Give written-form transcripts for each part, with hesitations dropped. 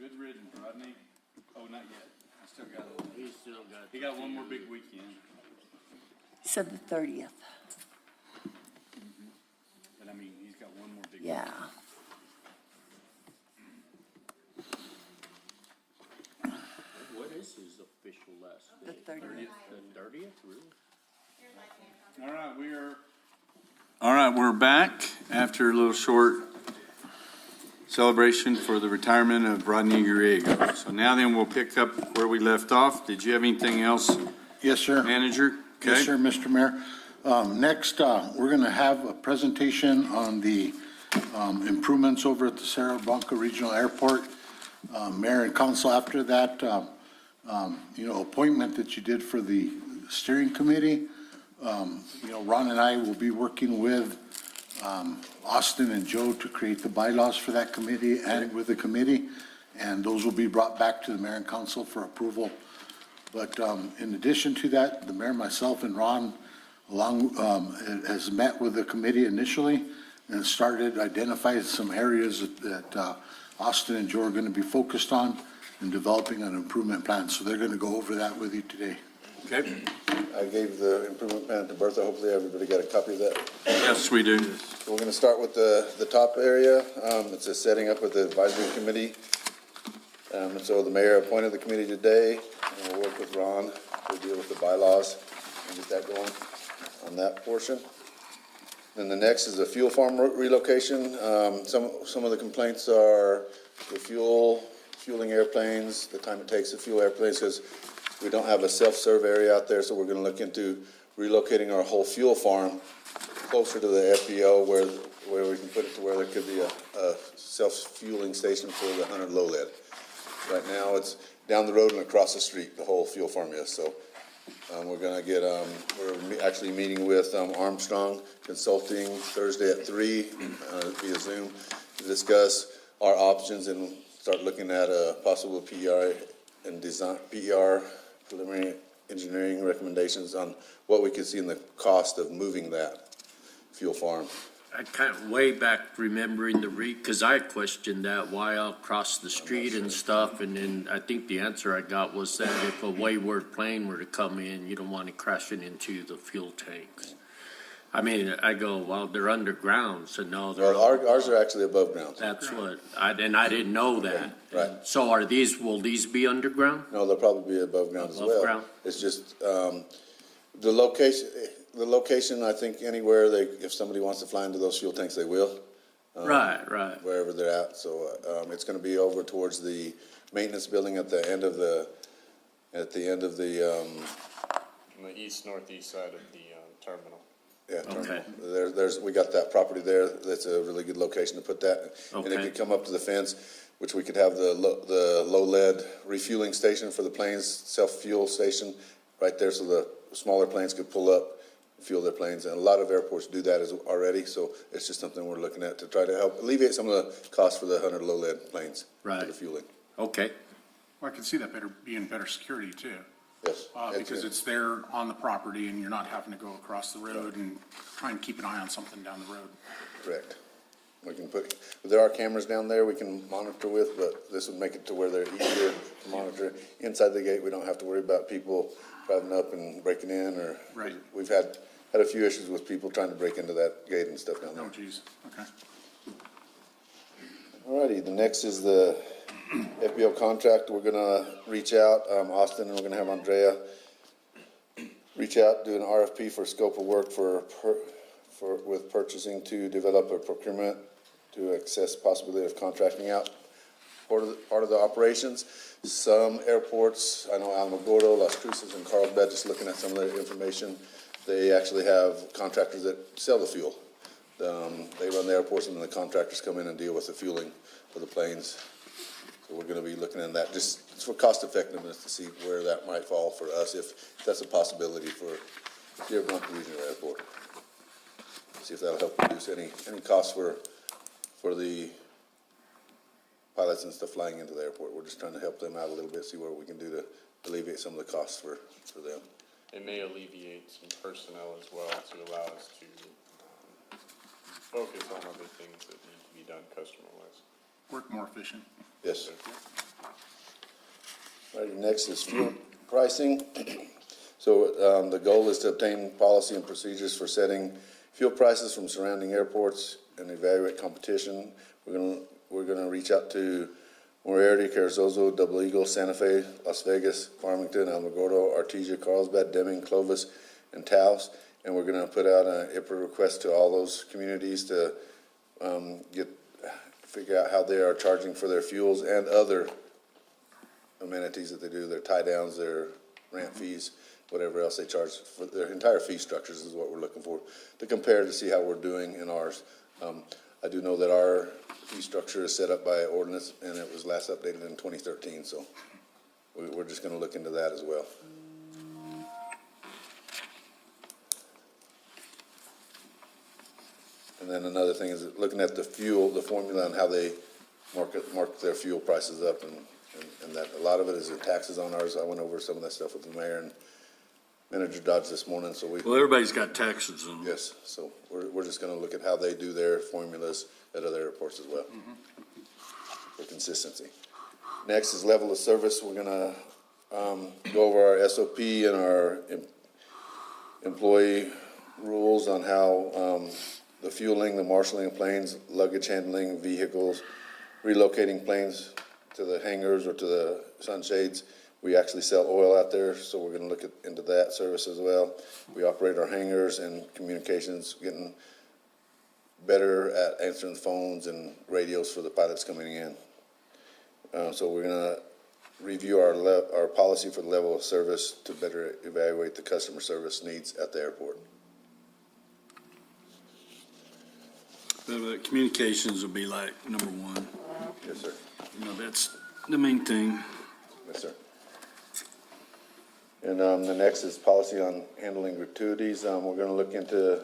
Good riddance, Rodney. Oh, not yet. I still got a little. He got one more big weekend. He said the 30th. But I mean, he's got one more big Yeah. What is his official last The day? 30th. The 30th, really? All right, we're back after a little short celebration for the retirement of Rodney Griego. So now then we'll pick up where we left off. Did you have anything else, Yes, sir. Manager? Okay. Yes, sir, Mr. Mayor. Next, we're going to have a presentation on the improvements over at the Cerro Bonco Regional Airport. Mayor and council, after that, appointment that you did for the steering committee, Ron and I will be working with Austin and Joe to create the bylaws for that committee and with the committee, and those will be brought back to the mayor and council for approval. But in addition to that, the mayor, myself, and Ron has met with the committee initially and started identifying some areas that Austin and Joe are going to be focused on and developing an improvement plan. So they're going to go over that with you today. Okay. I gave the improvement plan to Bertha. Hopefully everybody got a copy of that. Yes, we do. We're going to start with the top area. It's a setting up with the advisory committee. And so the mayor appointed the committee today, and we'll work with Ron to deal with the bylaws and get that going on that portion. Then the next is the fuel farm relocation. Some of the complaints are the fueling airplanes, the time it takes to fuel airplanes, because we don't have a self-serve area out there, so we're going to look into relocating our whole fuel farm closer to the FBO where we can put it to where there could be a self-fueling station for the 100 low lead. Right now, it's down the road and across the street, the whole fuel farm is. So we're going to get, we're actually meeting with Armstrong Consulting Thursday at 3 via Zoom to discuss our options and start looking at a possible PER and design, PER, preliminary engineering recommendations on what we could see in the cost of moving that fuel farm. I kind of way back remembering because I questioned that, why across the street and stuff, and then I think the answer I got was that if a wayward plane were to come in, you don't want it crashing into the fuel tanks. I mean, I go, well, they're underground, so no, they're. Well, ours are actually above ground. That's what, I didn't know that. Right. So will these be underground? No, they'll probably be above ground as Above well. ground? It's just, the location, I think anywhere if somebody wants to fly into those fuel tanks, they will. Right. Wherever they're at. So, it's gonna be over towards the maintenance building at the end of the, On the east-northeast side of the terminal. yeah, Okay. terminal. We got that property there. That's a really good location to put that. And it Okay. could come up to the fence, which we could have the low lead refueling station for the planes, self-fuel station right there, so the smaller planes could pull up, fuel their planes. And a lot of airports do that already, so it's just something we're looking at to try to help alleviate some of the costs for the 100 low lead planes. Right. For the fueling. Okay. Well, I can see that being better security too, Yes. because it's there on the property and you're not having to go across the road and try and keep an eye on something down the road. Correct. We can there are cameras down there we can monitor with, but this would make it to where they're easier to monitor. Inside the gate, we don't have to worry about people driving up and breaking in or. Right. We've had a few issues with people trying to break into that gate and stuff down there. Oh, geez, okay. Alrighty, the next is the FBO contract. We're gonna reach out, Austin, and we're gonna have Andrea reach out, do an RFP for scope of work with purchasing to develop a procurement to assess possibility of contracting out part of the operations. Some airports, I know Alamogordo, Las Cruces, and Carlsbad, just looking at some of their information, they actually have contractors that sell the fuel. They run the airports and then the contractors come in and deal with the fueling for the planes. So we're gonna be looking at that just for cost effectiveness to see where that might fall for us, if that's a possibility for Rio Blanco Regional Airport. See if that'll help reduce any costs for the pilots and stuff flying into the airport. We're just trying to help them out a little bit, see what we can do to alleviate some of the costs for them. It may alleviate some personnel as well to allow us to focus on other things that need to be done customer-wise. Work more efficient. Yes, sir. All right, next is fuel pricing. So the goal is to obtain policy and procedures for setting fuel prices from surrounding airports and evaluate competition. We're gonna reach out to Moriarty, Carrizozo, Double Eagle, Santa Fe, Las Vegas, Farmington, Alamogordo, Artesia, Carlsbad, Deming, Clovis, and Taos. And we're gonna put out an IPRA request to all those communities to figure out how they are charging for their fuels and other amenities that they do, their tie downs, their ramp fees, whatever else they charge for their entire fee structures is what we're looking for, to compare to see how we're doing in ours. I do know that our fee structure is set up by ordinance, and it was last updated in 2013, so we're just gonna look into that as well. And then another thing is looking at the fuel, the formula and how they mark their fuel prices up, and that a lot of it is the taxes on ours. I went over some of that stuff with the mayor and Manager Dodge this morning, so Well, everybody's got taxes on. yes, so we're just gonna look at how they do their formulas at other airports as well, for consistency. Next is level of service. We're gonna, go over our SOP and our employee rules on how, the fueling, the marshaling of planes, luggage handling, vehicles, relocating planes to the hangars or to the sunshades. We actually sell oil out there, so we're gonna look into that service as well. We operate our hangars and communications, getting better at answering phones and radios for the pilots coming in. So we're gonna review our policy for the level of service to better evaluate the customer service needs at the airport. The communications will be like number one. Yes, sir. You know, that's the main thing. Yes, sir. And the next is policy on handling gratuities. We're gonna look into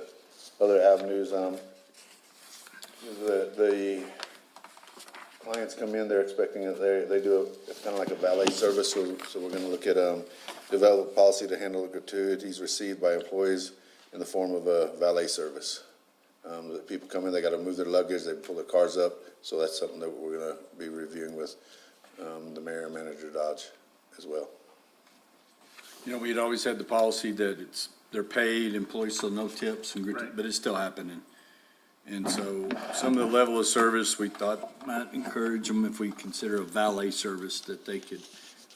other avenues. The clients come in, they're expecting it, they do it's kind of like a valet service, so we're gonna look at, develop a policy to handle gratuities received by employees in the form of a valet service. The people come in, they gotta move their luggage, they pull their cars up, so that's something that we're gonna be reviewing with, the mayor and Manager Dodge as well. You know, we'd always had the policy that they're paid employees, so no tips, Right. but it's still happening. And so some of the level of service, we thought might encourage them if we consider a valet service that they could,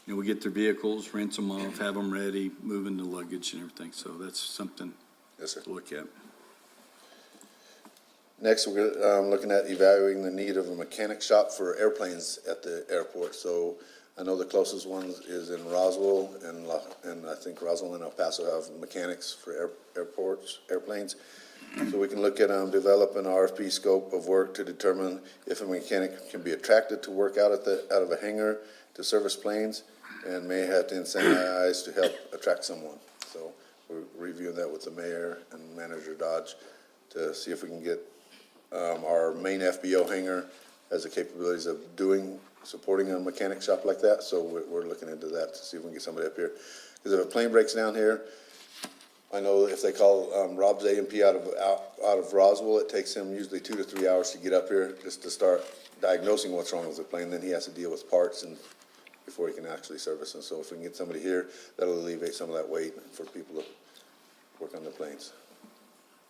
you know, we get their vehicles, rinse them off, have them ready, moving the luggage and everything. So that's something Yes, sir. to look at. Next, we're looking at evaluating the need of a mechanic shop for airplanes at the airport. So I know the closest one is in Roswell, and I think Roswell and El Paso have mechanics for airplanes. So we can look at developing an RFP scope of work to determine if a mechanic can be attracted to work out of a hangar to service planes, and may have to incentivize to help attract someone. So we're reviewing that with the mayor and Manager Dodge to see if we can get our main FBO hangar has the capabilities of supporting a mechanic shop like that. So we're looking into that to see if we can get somebody up here. Because if a plane breaks down here, I know if they call Rob's A&P out of Roswell, it takes him usually 2 to 3 hours to get up here just to start diagnosing what's wrong with the plane. Then he has to deal with parts and before he can actually service them. So if we can get somebody here, that'll alleviate some of that weight for people to work on the planes.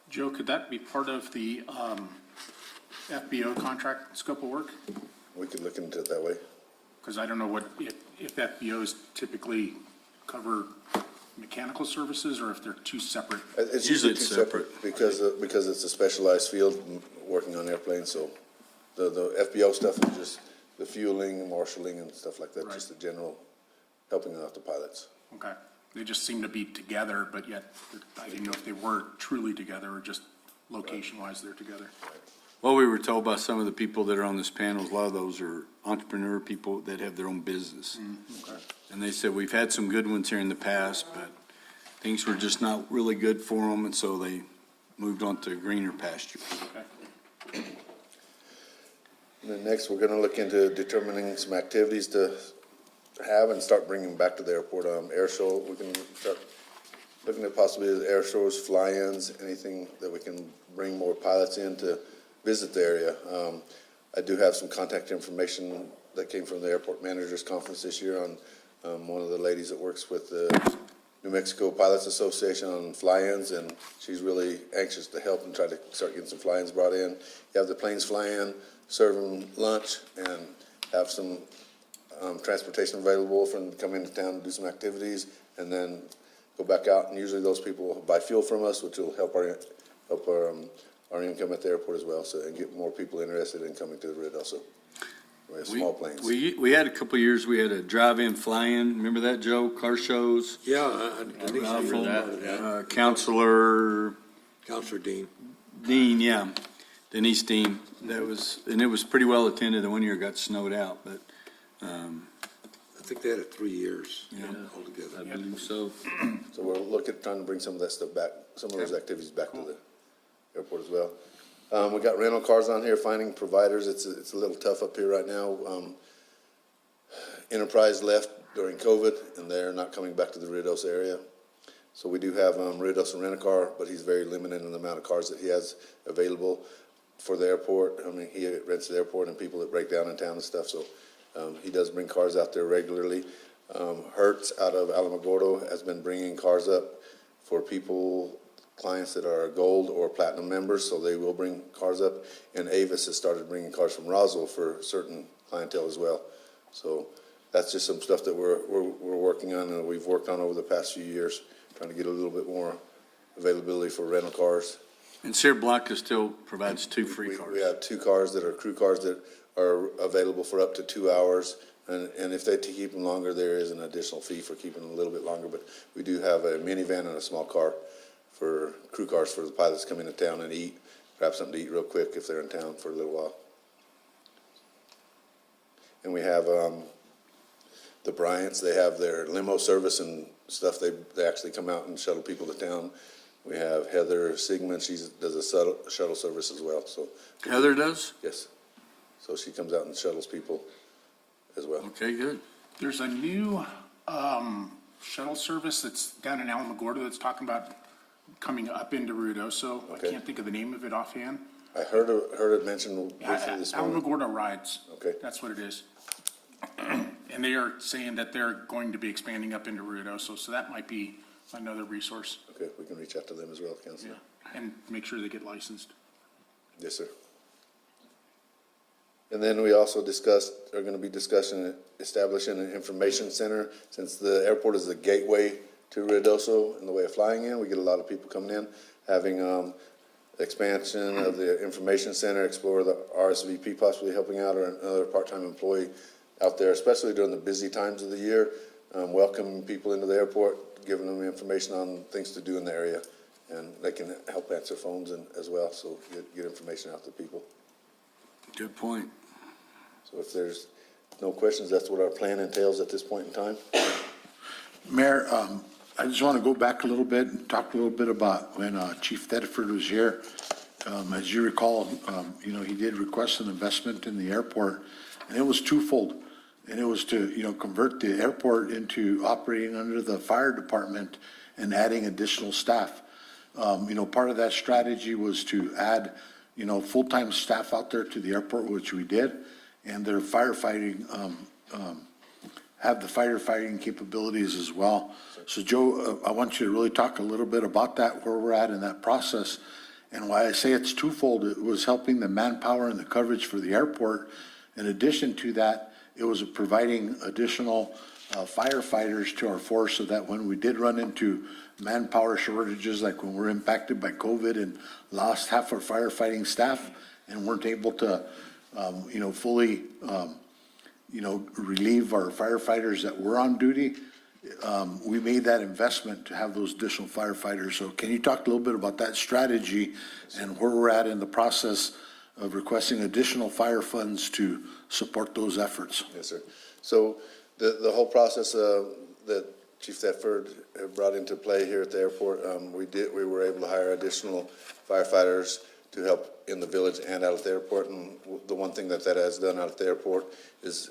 Joe, could that be part of the FBO contract scope of work? We could look into it that way. Because I don't know if FBOs typically cover mechanical services or if they're two separate. It's Usually usually it's two separate because it's a specialized field working on airplanes. So the FBO stuff is just the fueling, marshaling, and stuff like that. Right. Just the general helping out the pilots. Okay. They just seem to be together, but yet I didn't know if they were truly together or just location-wise they're together. Well, we were told by some of the people that are on this panel, a lot of those are entrepreneur people that have their own business. Okay. And they said, we've had some good ones here in the past, but things were just not really good for them, and so they moved on to greener pastures. Okay. And then next, we're going to look into determining some activities to have and start bringing back to the airport. Air show, we can start looking at possibly air shows, fly-ins, anything that we can bring more pilots in to visit the area. I do have some contact information that came from the airport managers conference this year on one of the ladies that works with the New Mexico Pilots Association on fly-ins, and she's really anxious to help and try to start getting some fly-ins brought in. You have the planes fly in, serve them lunch, and have some transportation available for them to come into town and do some activities, and then go back out. And usually those people will buy fuel from us, which will help our income at the airport as well, so and get more people interested in coming to the Ruidoso. We have small planes. We had a couple of years, we had a drive-in, fly-in, remember that, Joe? Car shows? Yeah, I think I remember that, yeah. Counselor Counselor Dean. Dean, yeah, Denise Dean. And it was pretty well attended. The one year got snowed out, but, I think they had it 3 years Yeah. altogether. I believe so. So we're looking at trying to bring some of that stuff back, some of those activities back to the airport as well. We got rental cars on here, finding providers. It's a little tough up here right now. Enterprise left during COVID, and they're not coming back to the Ruidoso area. So we do have Ruidoso Rent-A-Car, but he's very limited in the amount of cars that he has available for the airport. I mean, he rents the airport and people that break down in town and stuff, so he does bring cars out there regularly. Hertz out of Alamogordo has been bringing cars up for people, clients that are gold or platinum members, so they will bring cars up. And Avis has started bringing cars from Roswell for certain clientele as well. So that's just some stuff that we're working on and we've worked on over the past few years, trying to get a little bit more availability for rental cars. And Sierra Blanca still provides 2 free cars. We have 2 cars that are crew cars that are available for up to 2 hours. And if they keep them longer, there is an additional fee for keeping them a little bit longer. But we do have a minivan and a small car for crew cars for the pilots to come into town and eat, grab something to eat real quick if they're in town for a little while. And we have the Bryants, they have their limo service and stuff. They actually come out and shuttle people to town. We have Heather Sigmund, she does a shuttle service as well. So Heather does? yes, so she comes out and shuttles people as well. Okay, good. There's a new shuttle service that's down in Alamogordo that's talking about coming up into Ruidoso. I Okay. can't think of the name of it offhand. I heard it mentioned briefly this morning. Alamogordo Rides. Okay. That's what it is. And they are saying that they're going to be expanding up into Ruidoso, so that might be another resource. Okay, we can reach out to them as well, Councilor. And make sure they get licensed. Yes, sir. And then we also are going to be discussing establishing an information center. Since the airport is the gateway to Ruidoso in the way of flying in, we get a lot of people coming in, having expansion of the information center, explore the RSVP possibly helping out, or another part-time employee out there, especially during the busy times of the year, welcoming people into the airport, giving them information on things to do in the area, and they can help answer phones as well, so get information out to people. Good point. So if there's no questions, that's what our plan entails at this point in time. Mayor, I just want to go back a little bit and talk a little bit about when Chief Thetford was here. As you recall, he did request an investment in the airport, and it was twofold. And it was to, convert the airport into operating under the fire department and adding additional staff. Part of that strategy was to add, full-time staff out there to the airport, which we did, and their firefighting, have the firefighting capabilities as well. So Joe, I want you to really talk a little bit about that, where we're at in that process. And why I say it's twofold, it was helping the manpower and the coverage for the airport. In addition to that, it was providing additional firefighters to our force so that when we did run into manpower shortages, like when we're impacted by COVID and lost half our firefighting staff and weren't able to, fully, relieve our firefighters that were on duty, we made that investment to have those additional firefighters. So can you talk a little bit about that strategy and where we're at in the process of requesting additional fire funds to support those efforts? Yes, sir. So the whole process that Chief Thetford brought into play here at the airport, we were able to hire additional firefighters to help in the village and out at the airport. And the one thing that has done out at the airport is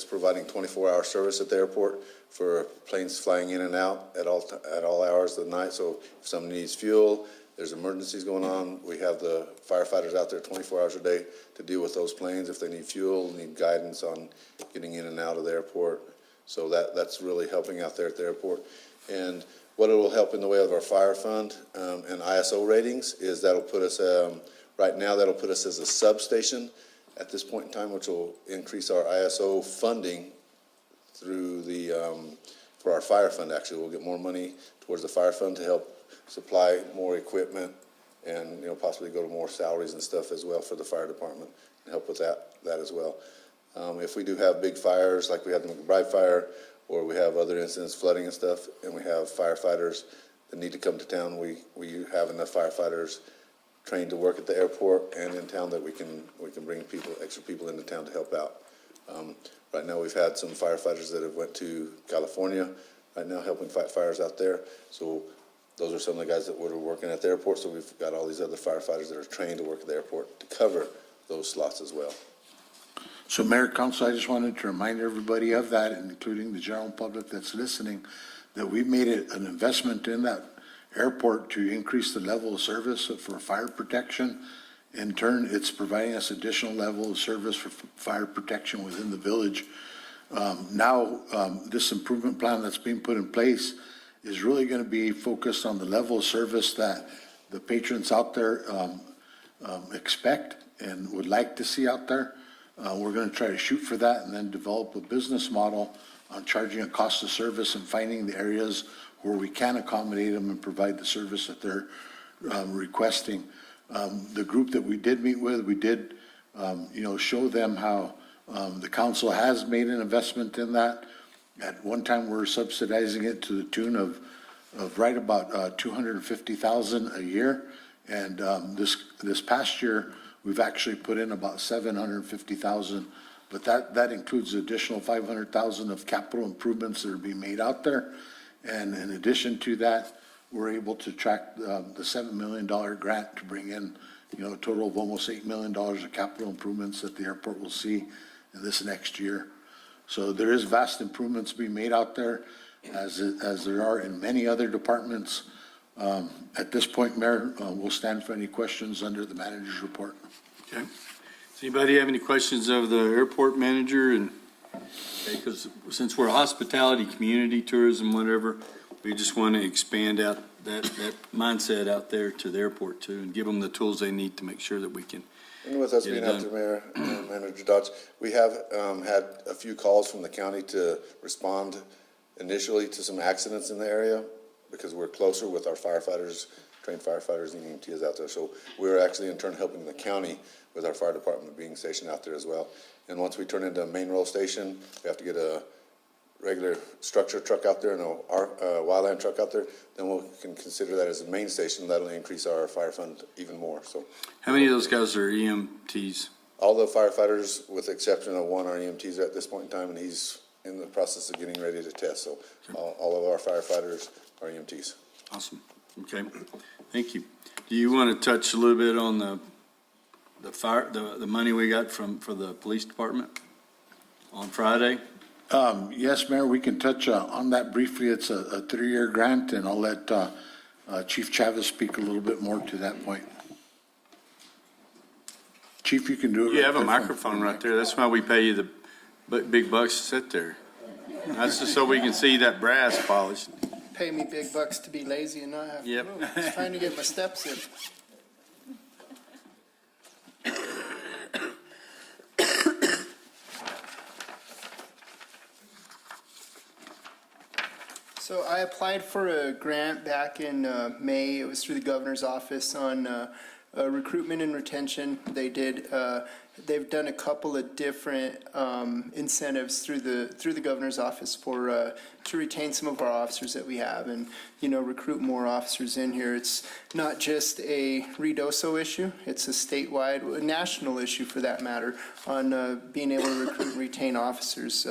providing 24-hour service at the airport for planes flying in and out at all hours of the night. So if someone needs fuel, there's emergencies going on, we have the firefighters out there 24 hours a day to deal with those planes if they need fuel, need guidance on getting in and out of the airport. So that's really helping out there at the airport. And what it will help in the way of our fire fund and ISO ratings is that'll put us, right now, that'll put us as a substation at this point in time, which will increase our ISO funding through the, for our fire fund, actually. We'll get more money towards the fire fund to help supply more equipment and, possibly go to more salaries and stuff as well for the fire department and help with that as well. If we do have big fires, like we had the McBride fire, or we have other incidents, flooding and stuff, and we have firefighters that need to come to town, we have enough firefighters trained to work at the airport and in town that we can bring extra people into town to help out. Right now, we've had some firefighters that have went to California right now helping fight fires out there. So those are some of the guys that were working at the airport. So we've got all these other firefighters that are trained to work at the airport to cover those slots as well. So Mayor, Council, I just wanted to remind everybody of that, including the general public that's listening, that we made it an investment in that airport to increase the level of service for fire protection. In turn, it's providing us additional level of service for fire protection within the village. Now, this improvement plan that's being put in place is really going to be focused on the level of service that the patrons out there expect and would like to see out there. We're going to try to shoot for that and then develop a business model on charging a cost of service and finding the areas where we can accommodate them and provide the service that they're requesting. The group that we did meet with, we did, show them how the council has made an investment in that. At one time, we're subsidizing it to the tune of right about $250,000 a year, and this past year we've actually put in about $750,000, but that includes additional $500,000 of capital improvements that are being made out there, and in addition to that, we're able to track the $7 million grant to bring in, a total of almost $8 million of capital improvements that the airport will see in this next year. So there is vast improvements being made out there, as there are in many other departments. At this point, Mayor, we'll stand for any questions under the manager's report. Okay. Does anybody have any questions of the airport manager? And because since we're a hospitality, community, tourism, whatever, we just want to expand out that mindset out there to the airport too, and give them the tools they need to make sure that we can. And with us Get it being out done. there, Mayor, Manager Dodge, we have had a few calls from the county to respond initially to some accidents in the area because we're closer with our firefighters, trained firefighters and EMTs out there. So we're actually in turn helping the county with our fire department being stationed out there as well. And once we turn into a main roll station, we have to get a regular structure truck out there and a wildland truck out there, then we can consider that as a main station. That'll increase our fire fund even more. So, How many of those guys are EMTs? all the firefighters, with the exception of one, are EMTs at this point in time, and he's in the process of getting ready to test. So, all of our firefighters are EMTs. Awesome. Okay. Thank you. Do you want to touch a little bit on the money we got for the police department on Friday? Yes, Mayor, we can touch on that briefly. It's a 3-year grant, and I'll let Chief Chavez speak a little bit more to that point. Chief, you can do it. You have a microphone right there. That's why we pay you the big bucks to sit there. That's just so we can see that brass polished. Pay me big bucks to be lazy and not have to Yep. move. Just trying to get my steps in. So I applied for a grant back in May. It was through the governor's office on recruitment and retention. They've done a couple of different incentives through the governor's office for to retain some of our officers that we have and recruit more officers in here. It's not just a Ruidoso issue; it's a statewide, a national issue for that matter on being able to recruit and retain officers.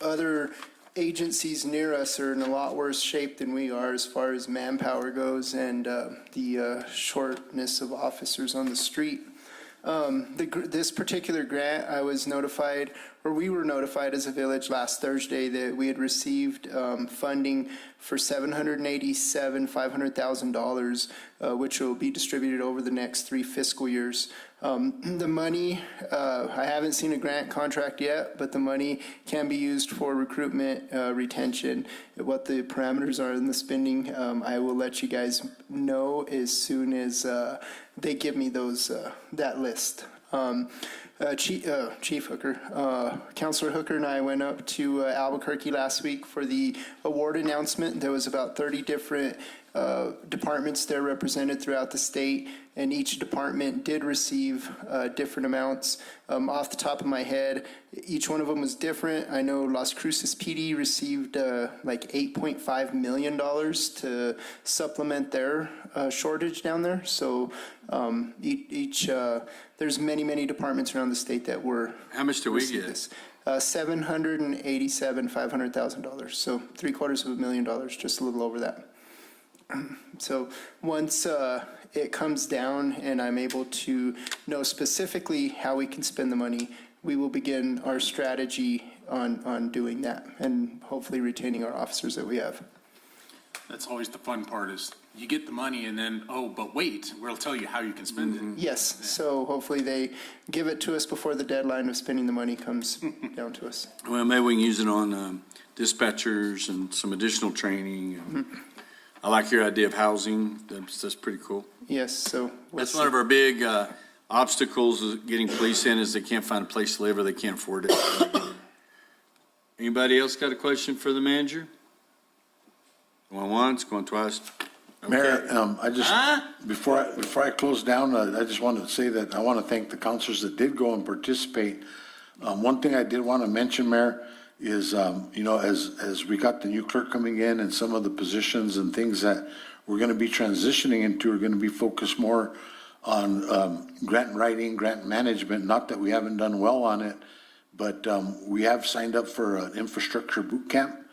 Other agencies near us are in a lot worse shape than we are as far as manpower goes and the shortness of officers on the street. This particular grant, I was notified, or we were notified as a village last Thursday that we had received funding for $500,000, which will be distributed over the next 3 fiscal years. The money, I haven't seen a grant contract yet, but the money can be used for recruitment, retention. What the parameters are in the spending, I will let you guys know as soon as they give me those that list. Chief Hooker, Councilor Hooker and I went up to Albuquerque last week for the award announcement. There was about 30 different departments there represented throughout the state, and each department did receive different amounts. Off the top of my head, each one of them was different. I know Las Cruces PD received like $8.5 million to supplement their shortage down there. So there's many departments around the state that were. How much do we received get? this. $787,500,000. So $750,000, just a little over that. So once it comes down and I'm able to know specifically how we can spend the money, we will begin our strategy on doing that and hopefully retaining our officers that we have. That's always the fun part is you get the money and then, oh, but wait, we'll tell you how you can spend it. Yes, so hopefully they give it to us before the deadline of spending the money comes down to us. Well, maybe we can use it on dispatchers and some additional training. I like your idea of housing. That's pretty cool. Yes, so. That's one of our big obstacles is getting police in is they can't find a place to live or they can't afford it. Anybody else got a question for the manager? Going once, going twice. Okay. Mayor, I just, before I close down, I just wanted to say that I want to thank the counselors that did go and participate. One thing I did want to mention, Mayor, is, as we got the new clerk coming in and some of the positions and things that we're going to be transitioning into are going to be focused more on grant writing, grant management, not that we haven't done well on it, but we have signed up for an infrastructure boot camp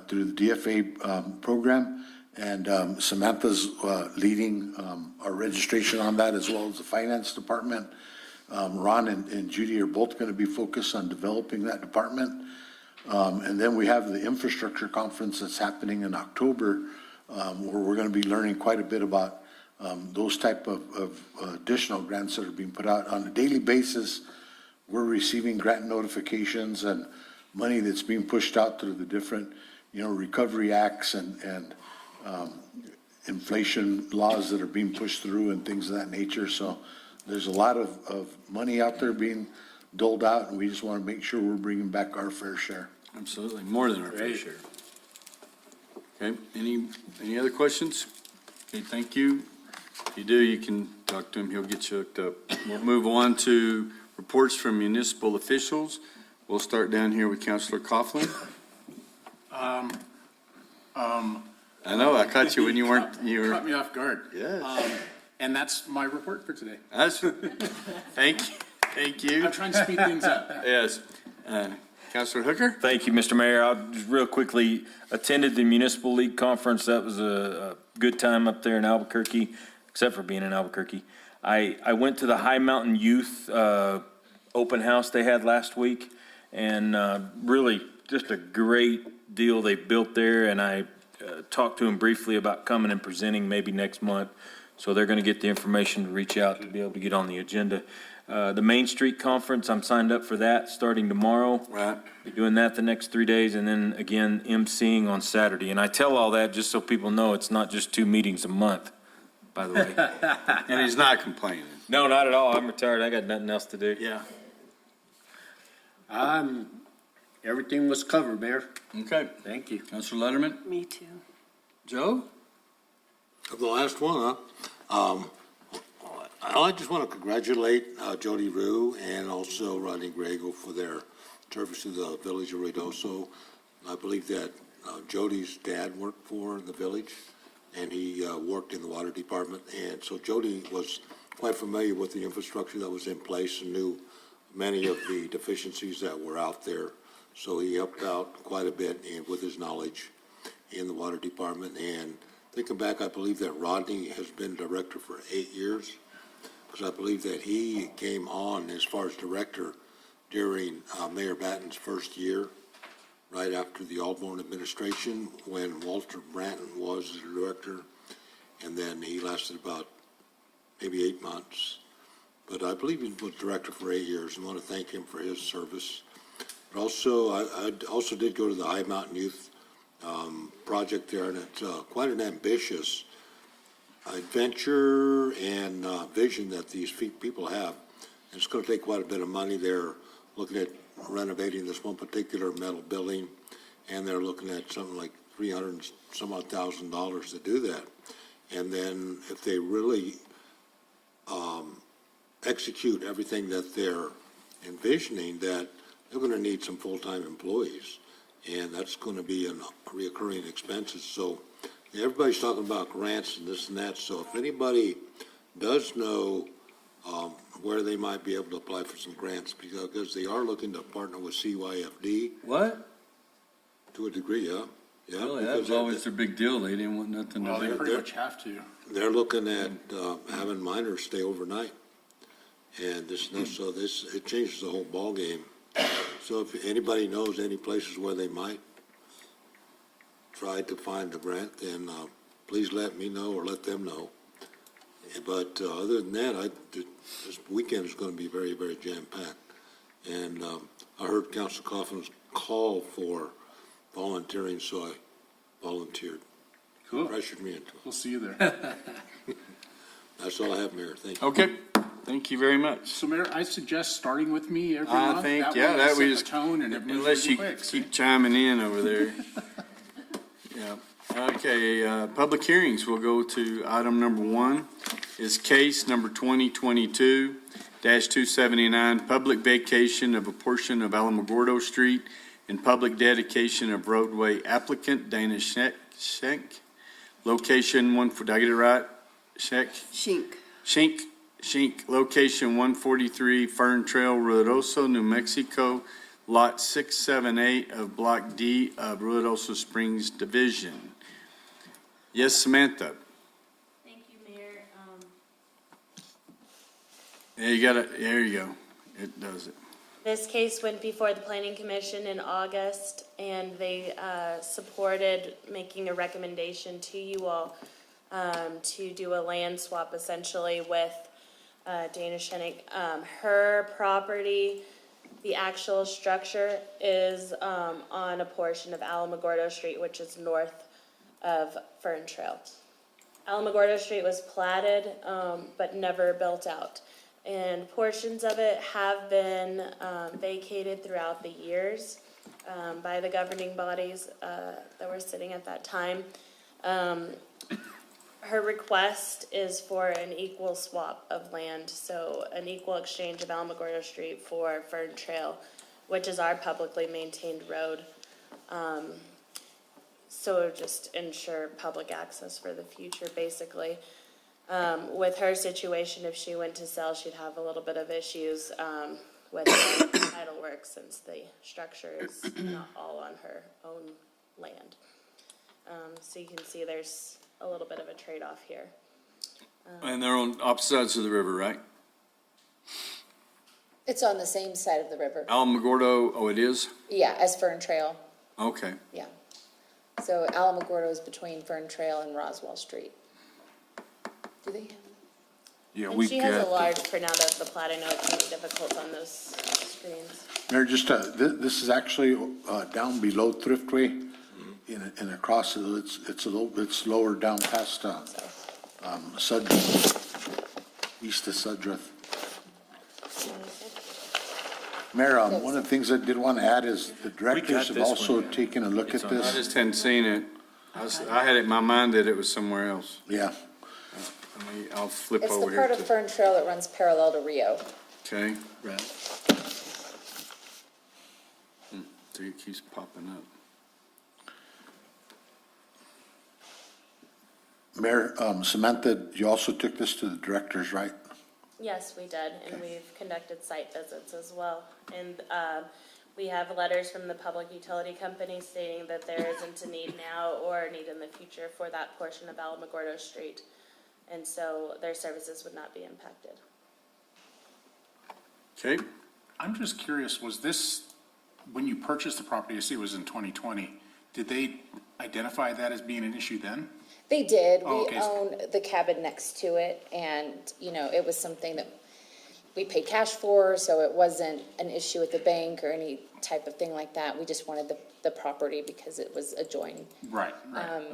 through the DFA program. And Samantha's leading our registration on that as well as the finance department. Ron and Judy are both going to be focused on developing that department. And then we have the infrastructure conference that's happening in October, where we're going to be learning quite a bit about those type of additional grants that are being put out on a daily basis. We're receiving grant notifications and money that's being pushed out through the different, recovery acts and inflation laws that are being pushed through and things of that nature. So there's a lot of money out there being doled out, and we just want to make sure we're bringing back our fair share. Absolutely, more than our fair share. Okay, any other questions? Okay, thank you. If you do, you can talk to him. He'll get you hooked up. We'll move on to reports from municipal officials. We'll start down here with Councilor Coughlin. I know, I caught you when you weren't, Caught me off guard. Yes. And that's my report for today. Thank you. I'm trying to speed things up. Yes. Councilor Hooker? Thank you, Mr. Mayor. I just real quickly attended the Municipal League Conference. That was a good time up there in Albuquerque, except for being in Albuquerque. I went to the High Mountain Youth open house they had last week, and really just a great deal they built there, and I talked to them briefly about coming and presenting maybe next month. So they're going to get the information to reach out to be able to get on the agenda. The Main Street Conference, I'm signed up for that starting tomorrow. Right. Be doing that the next 3 days, and then again, emceeing on Saturday. And I tell all that just so people know it's not just 2 meetings a month, by the way. And he's not complaining. No, not at all. I'm retired. I got nothing else to do. Yeah. Everything was covered, Mayor. Okay. Thank you. Councilor Letterman? Me too. Joe? Of the last one, I just want to congratulate Jody Rue and also Rodney Grego for their service to the village of Ruidoso. I believe that Jody's dad worked for the village, and he worked in the water department. And so Jody was quite familiar with the infrastructure that was in place and knew many of the deficiencies that were out there. So he helped out quite a bit with his knowledge in the water department. And thinking back, I believe that Rodney has been director for 8 years. because I believe that he came on as far as director during Mayor Batten's first year, right after the Osborne administration, when Walter Bratton was the director, and then he lasted about maybe 8 months. But I believe he was director for 8 years, and I want to thank him for his service. But also, I also did go to the High Mountain Youth project there, and it's quite an ambitious adventure and vision that these people have. And it's going to take quite a bit of money. They're looking at renovating this one particular metal building, and they're looking at something like $300 some odd thousand to do that. And then if they really execute everything that they're envisioning, that they're going to need some full-time employees, and that's going to be in reoccurring expenses. So everybody's talking about grants and this and that. So if anybody does know where they might be able to apply for some grants, because they are looking to partner with CYFD What? to a degree, yeah. Yeah, Really? That was because always their big deal. They didn't want nothing Well, to they do. pretty much have to. they're looking at having minors stay overnight. And this, so this, it changes the whole ballgame. So if anybody knows any places where they might try to find a grant, then please let me know or let them know. But other than that, this weekend is going to be very, very jam-packed. And I heard Council Coffin's call for volunteering, so I volunteered. Cool. Pressured me into it. We'll see you there. That's all I have, Mayor. Thank you. Okay, thank you very much. So Mayor, I suggest starting with me every I month. think, That yeah, way that we we set just, the tone and it moves unless really you quick. keep chiming in over there. Yeah, okay, public hearings, we'll go to item number 1, is case number 2022-279, public vacation of a portion of Alamogordo Street and public dedication of roadway applicant Dana Schenk, location did I get it right? Shink, location 143 Fern Trail, Ruidoso, New Mexico, lot 678 of Block D of Ruidoso Springs Division. Yes, Samantha? Thank you, Mayor. Yeah, you got it, there you go. It does it. This case went before the Planning Commission in August, and they supported making a recommendation to you all to do a land swap essentially with Dana Schenik. Her property, the actual structure is on a portion of Alamogordo Street, which is north of Fern Trail. Alamogordo Street was platted, but never built out. And portions of it have been vacated throughout the years by the governing bodies that were sitting at that time. Her request is for an equal swap of land, so an equal exchange of Alamogordo Street for Fern Trail, which is our publicly maintained road. So just ensure public access for the future, basically. With her situation, if she went to sell, she'd have a little bit of issues with the title work, since the structure is not all on her own land. So you can see there's a little bit of a trade-off here. And they're on opposite sides of the river, right? It's on the same side of the river. Alamogordo, oh, it is? Yeah, as Fern Trail, Okay. yeah. So Alamogordo is between Fern Trail and Roswell Street. Do they have? Yeah, And we she has a got, large printout of the plat. I know it can be difficult on those screens. Mayor, just, this is actually down below Thriftway, and across, it's a little bit lower down past Sudreth, east of Sudreth. Mayor, one of the things I did want to add is the directors have this also one. taken a look at I this. just hadn't seen it. I had it in my mind that it was somewhere else. Yeah, I'll flip It's over the here part of to, Fern Trail that runs parallel to Rio. okay. Right. So it keeps popping up. Mayor, Samantha, you also took this to the directors, right? Yes, we did, and we've conducted site visits as well. And we have letters from the public utility company stating that there isn't a need now or a need in the future for that portion of Alamogordo Street. And so their services would not be impacted. Okay, I'm just curious, was this, when you purchased the property, I see it was in 2020, did they identify that as being an issue then? They did. Oh, We okay. own the cabin next to it, and, you know, it was something that we paid cash for, so it wasn't an issue with the bank or any type of thing like that. We just wanted the property because it was adjoined. Right,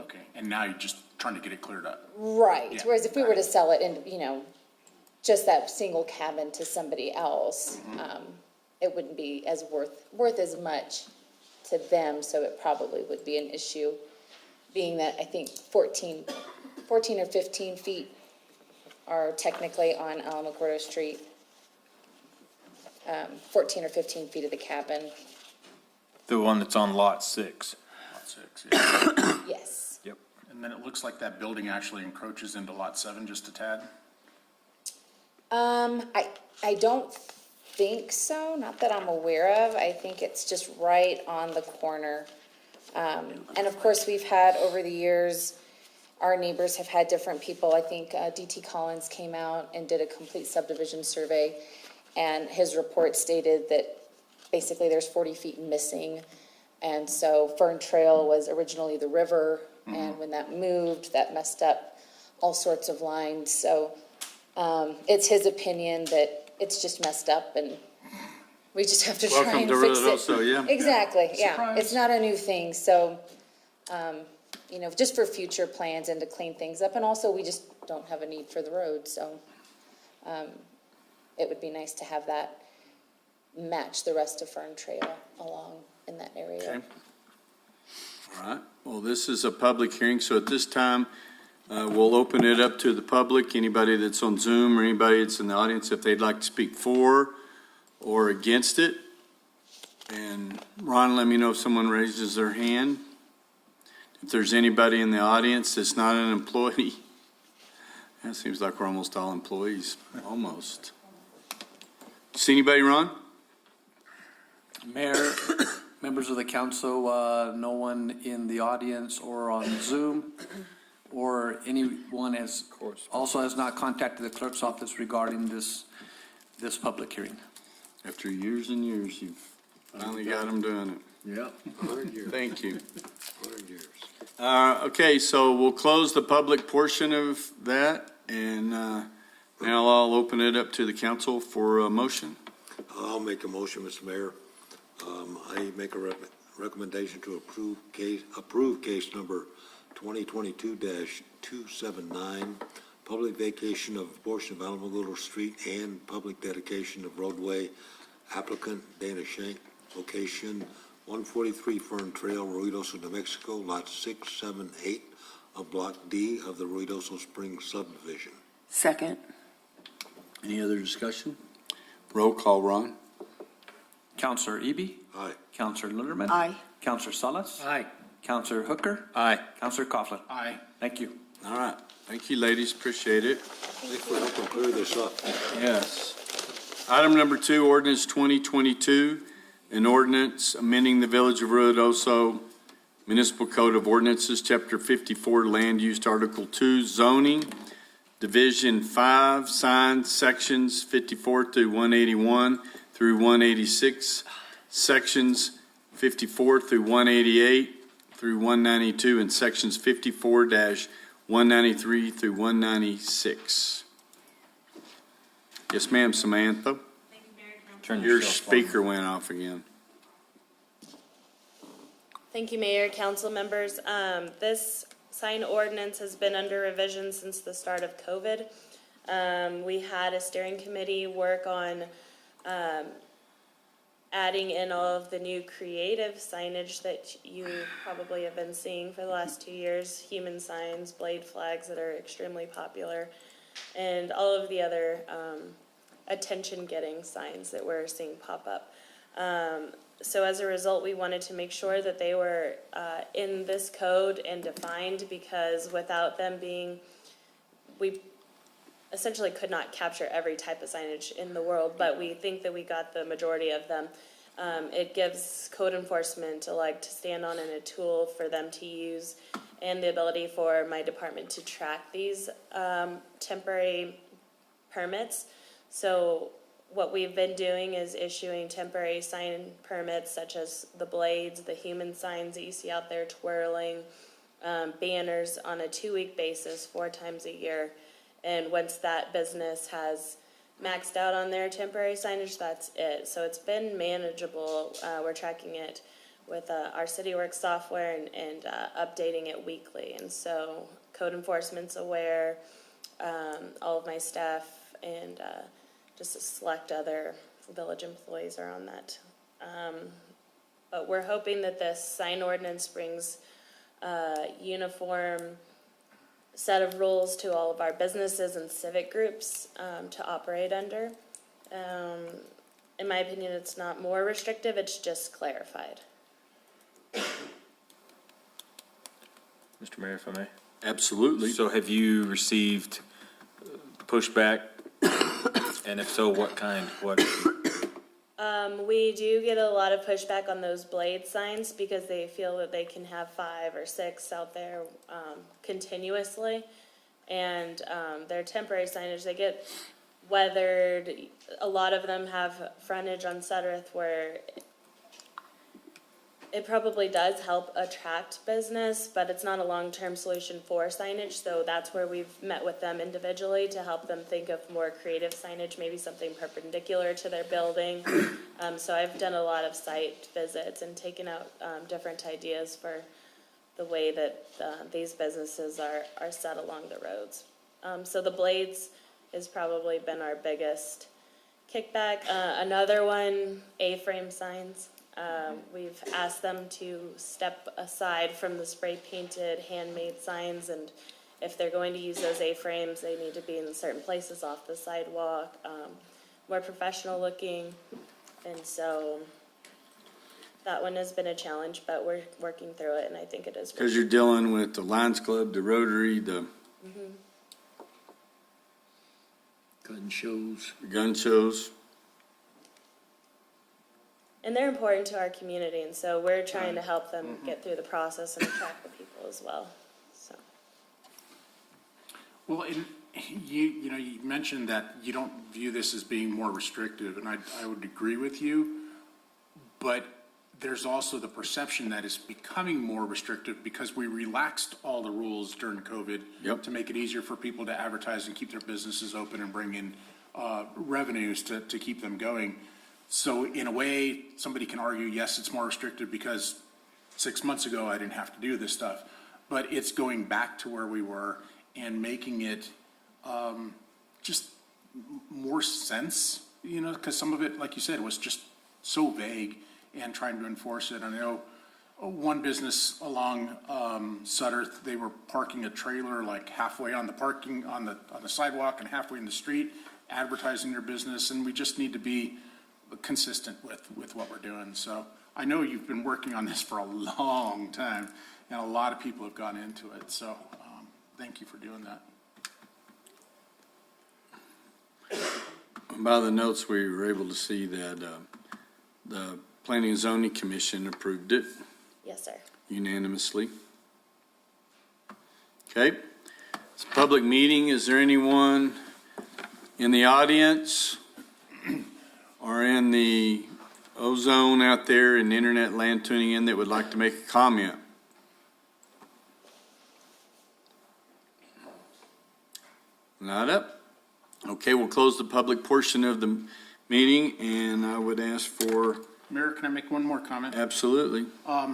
okay. And now you're just trying to get it cleared up? Right, Yeah. whereas if we were to sell it and, you know, just that single cabin to somebody else, it wouldn't be as worth as much to them, so it probably would be an issue, being that I think 14 or 15 feet are technically on Alamogordo Street. 14 or 15 feet of the cabin, The one that's on lot 6. Lot 6, yeah. yes. Yep. And then it looks like that building actually encroaches into lot 7 just a tad? I don't think so, not that I'm aware of. I think it's just right on the corner. And of course, we've had over the years, our neighbors have had different people. I think DT Collins came out and did a complete subdivision survey, and his report stated that basically there's 40 feet missing. And so Fern Trail was originally the river, and when that moved, that messed up all sorts of lines. So it's his opinion that it's just messed up, and we just have to try welcome and to fix it. Ruidoso, yeah. Exactly, yeah. Surprise. It's not a new thing, so, you know, just for future plans and to clean things up. And also, we just don't have a need for the road, so it would be nice to have that match the rest of Fern Trail along in that area. Okay. All right, well, this is a public hearing, so at this time, we'll open it up to the public, anybody that's on Zoom or anybody that's in the audience, if they'd like to speak for or against it. And Ron, let me know if someone raises their hand. If there's anybody in the audience that's not an employee, it seems like we're almost all employees, almost. See anybody, Ron? Mayor, members of the council, no one in the audience or on Zoom, or anyone also has not contacted the clerk's office regarding this public hearing. After years and years, you've finally got them doing it. Yep. 100 years. Thank you. 100 years. Okay, so we'll close the public portion of that, and now I'll open it up to the council for a motion. I'll make a motion, Mr. Mayor. I make a recommendation to approve case number 2022-279, public vacation of a portion of Alamogordo Street and public dedication of roadway, applicant Dana Shank, location 143 Fern Trail, Ruidoso, New Mexico, lots 6, 7, 8 of Block D of the Ruidoso Springs subdivision. Second. Any other discussion? Roll call, Ron. Counselor Eby? Aye. Counselor Linderman? Aye. Counselor Salas? Aye. Counselor Hooker? Aye. Counselor Coughlin? Aye. Thank you. All right. Thank you, ladies. Appreciate it. Thanks for helping clear this up. Yes. Item number 2, ordinance 2022, an ordinance amending the Village of Ruidoso Municipal Code of Ordinances, Chapter 54, Land Use, Article 2, Zoning, Division 5, Signs, Sections 54 through 181 through 186, Sections 54 through 188 through 192, and Sections 54-193 through 196. Yes, ma'am, Samantha. Turn Your yourself on. speaker went off again. Thank you, Mayor, council members. This sign ordinance has been under revision since the start of COVID. We had a steering committee work on adding in all of the new creative signage that you probably have been seeing for the last 2 years, human signs, blade flags that are extremely popular, and all of the other attention-getting signs that we're seeing pop up. So as a result, we wanted to make sure that they were in this code and defined, because without them being, we essentially could not capture every type of signage in the world, but we think that we got the majority of them. It gives code enforcement a leg to stand on and a tool for them to use, and the ability for my department to track these temporary permits. So what we've been doing is issuing temporary sign permits such as the blades, the human signs that you see out there twirling, banners on a 2-week basis, 4 times a year. And once that business has maxed out on their temporary signage, that's it. So it's been manageable. We're tracking it with our CityWorks software and updating it weekly. And so code enforcement's aware, all of my staff, and just a select other village employees are on that. But we're hoping that this sign ordinance brings a uniform set of rules to all of our businesses and civic groups to operate under. In my opinion, it's not more restrictive, it's just clarified. Mr. Mayor, if I may. Absolutely. So have you received pushback? And if so, what kind? What? We do get a lot of pushback on those blade signs because they feel that they can have 5 or 6 out there continuously. And their temporary signage, they get weathered. A lot of them have frontage on Sudworth where it probably does help attract business, but it's not a long-term solution for signage. So that's where we've met with them individually to help them think of more creative signage, maybe something perpendicular to their building. So I've done a lot of site visits and taken out different ideas for the way that these businesses are set along the roads. So the blades has probably been our biggest kickback. Another one, A-frame signs. We've asked them to step aside from the spray painted handmade signs, and if they're going to use those A-frames, they need to be in certain places off the sidewalk, more professional looking. And so that one has been a challenge, but we're working through it, and I think it is. Because you're dealing with the Lions Club, the Rotary, the Gun shows. gun shows. And they're important to our community, and so we're trying to help them get through the process and attract the people as well. So. Well, and you know, you mentioned that you don't view this as being more restrictive, and I would agree with you, but there's also the perception that it's becoming more restrictive because we relaxed all the rules during COVID to make it easier for people to advertise and keep their businesses open and bring in revenues to keep them going. So in a way, somebody can argue, yes, it's more restrictive because 6 months ago I didn't have to do this stuff, but it's going back to where we were and making it just more sense, you know, because some of it, like you said, was just so vague and trying to enforce it. I know one business along Sudworth, they were parking a trailer like halfway on the sidewalk and halfway in the street, advertising their business, and we just need to be consistent with what we're doing. So I know you've been working on this for a long time, and a lot of people have gone into it. So thank you for doing that. By the notes, we were able to see that the Planning and Zoning Commission approved it Yes, sir. unanimously. Okay, it's a public meeting. Is there anyone in the audience or in the ozone out there in internet land tuning in that would like to make a comment? Not up? Okay, we'll close the public portion of the meeting, and I would ask for... Mayor, can I make one more comment? Absolutely.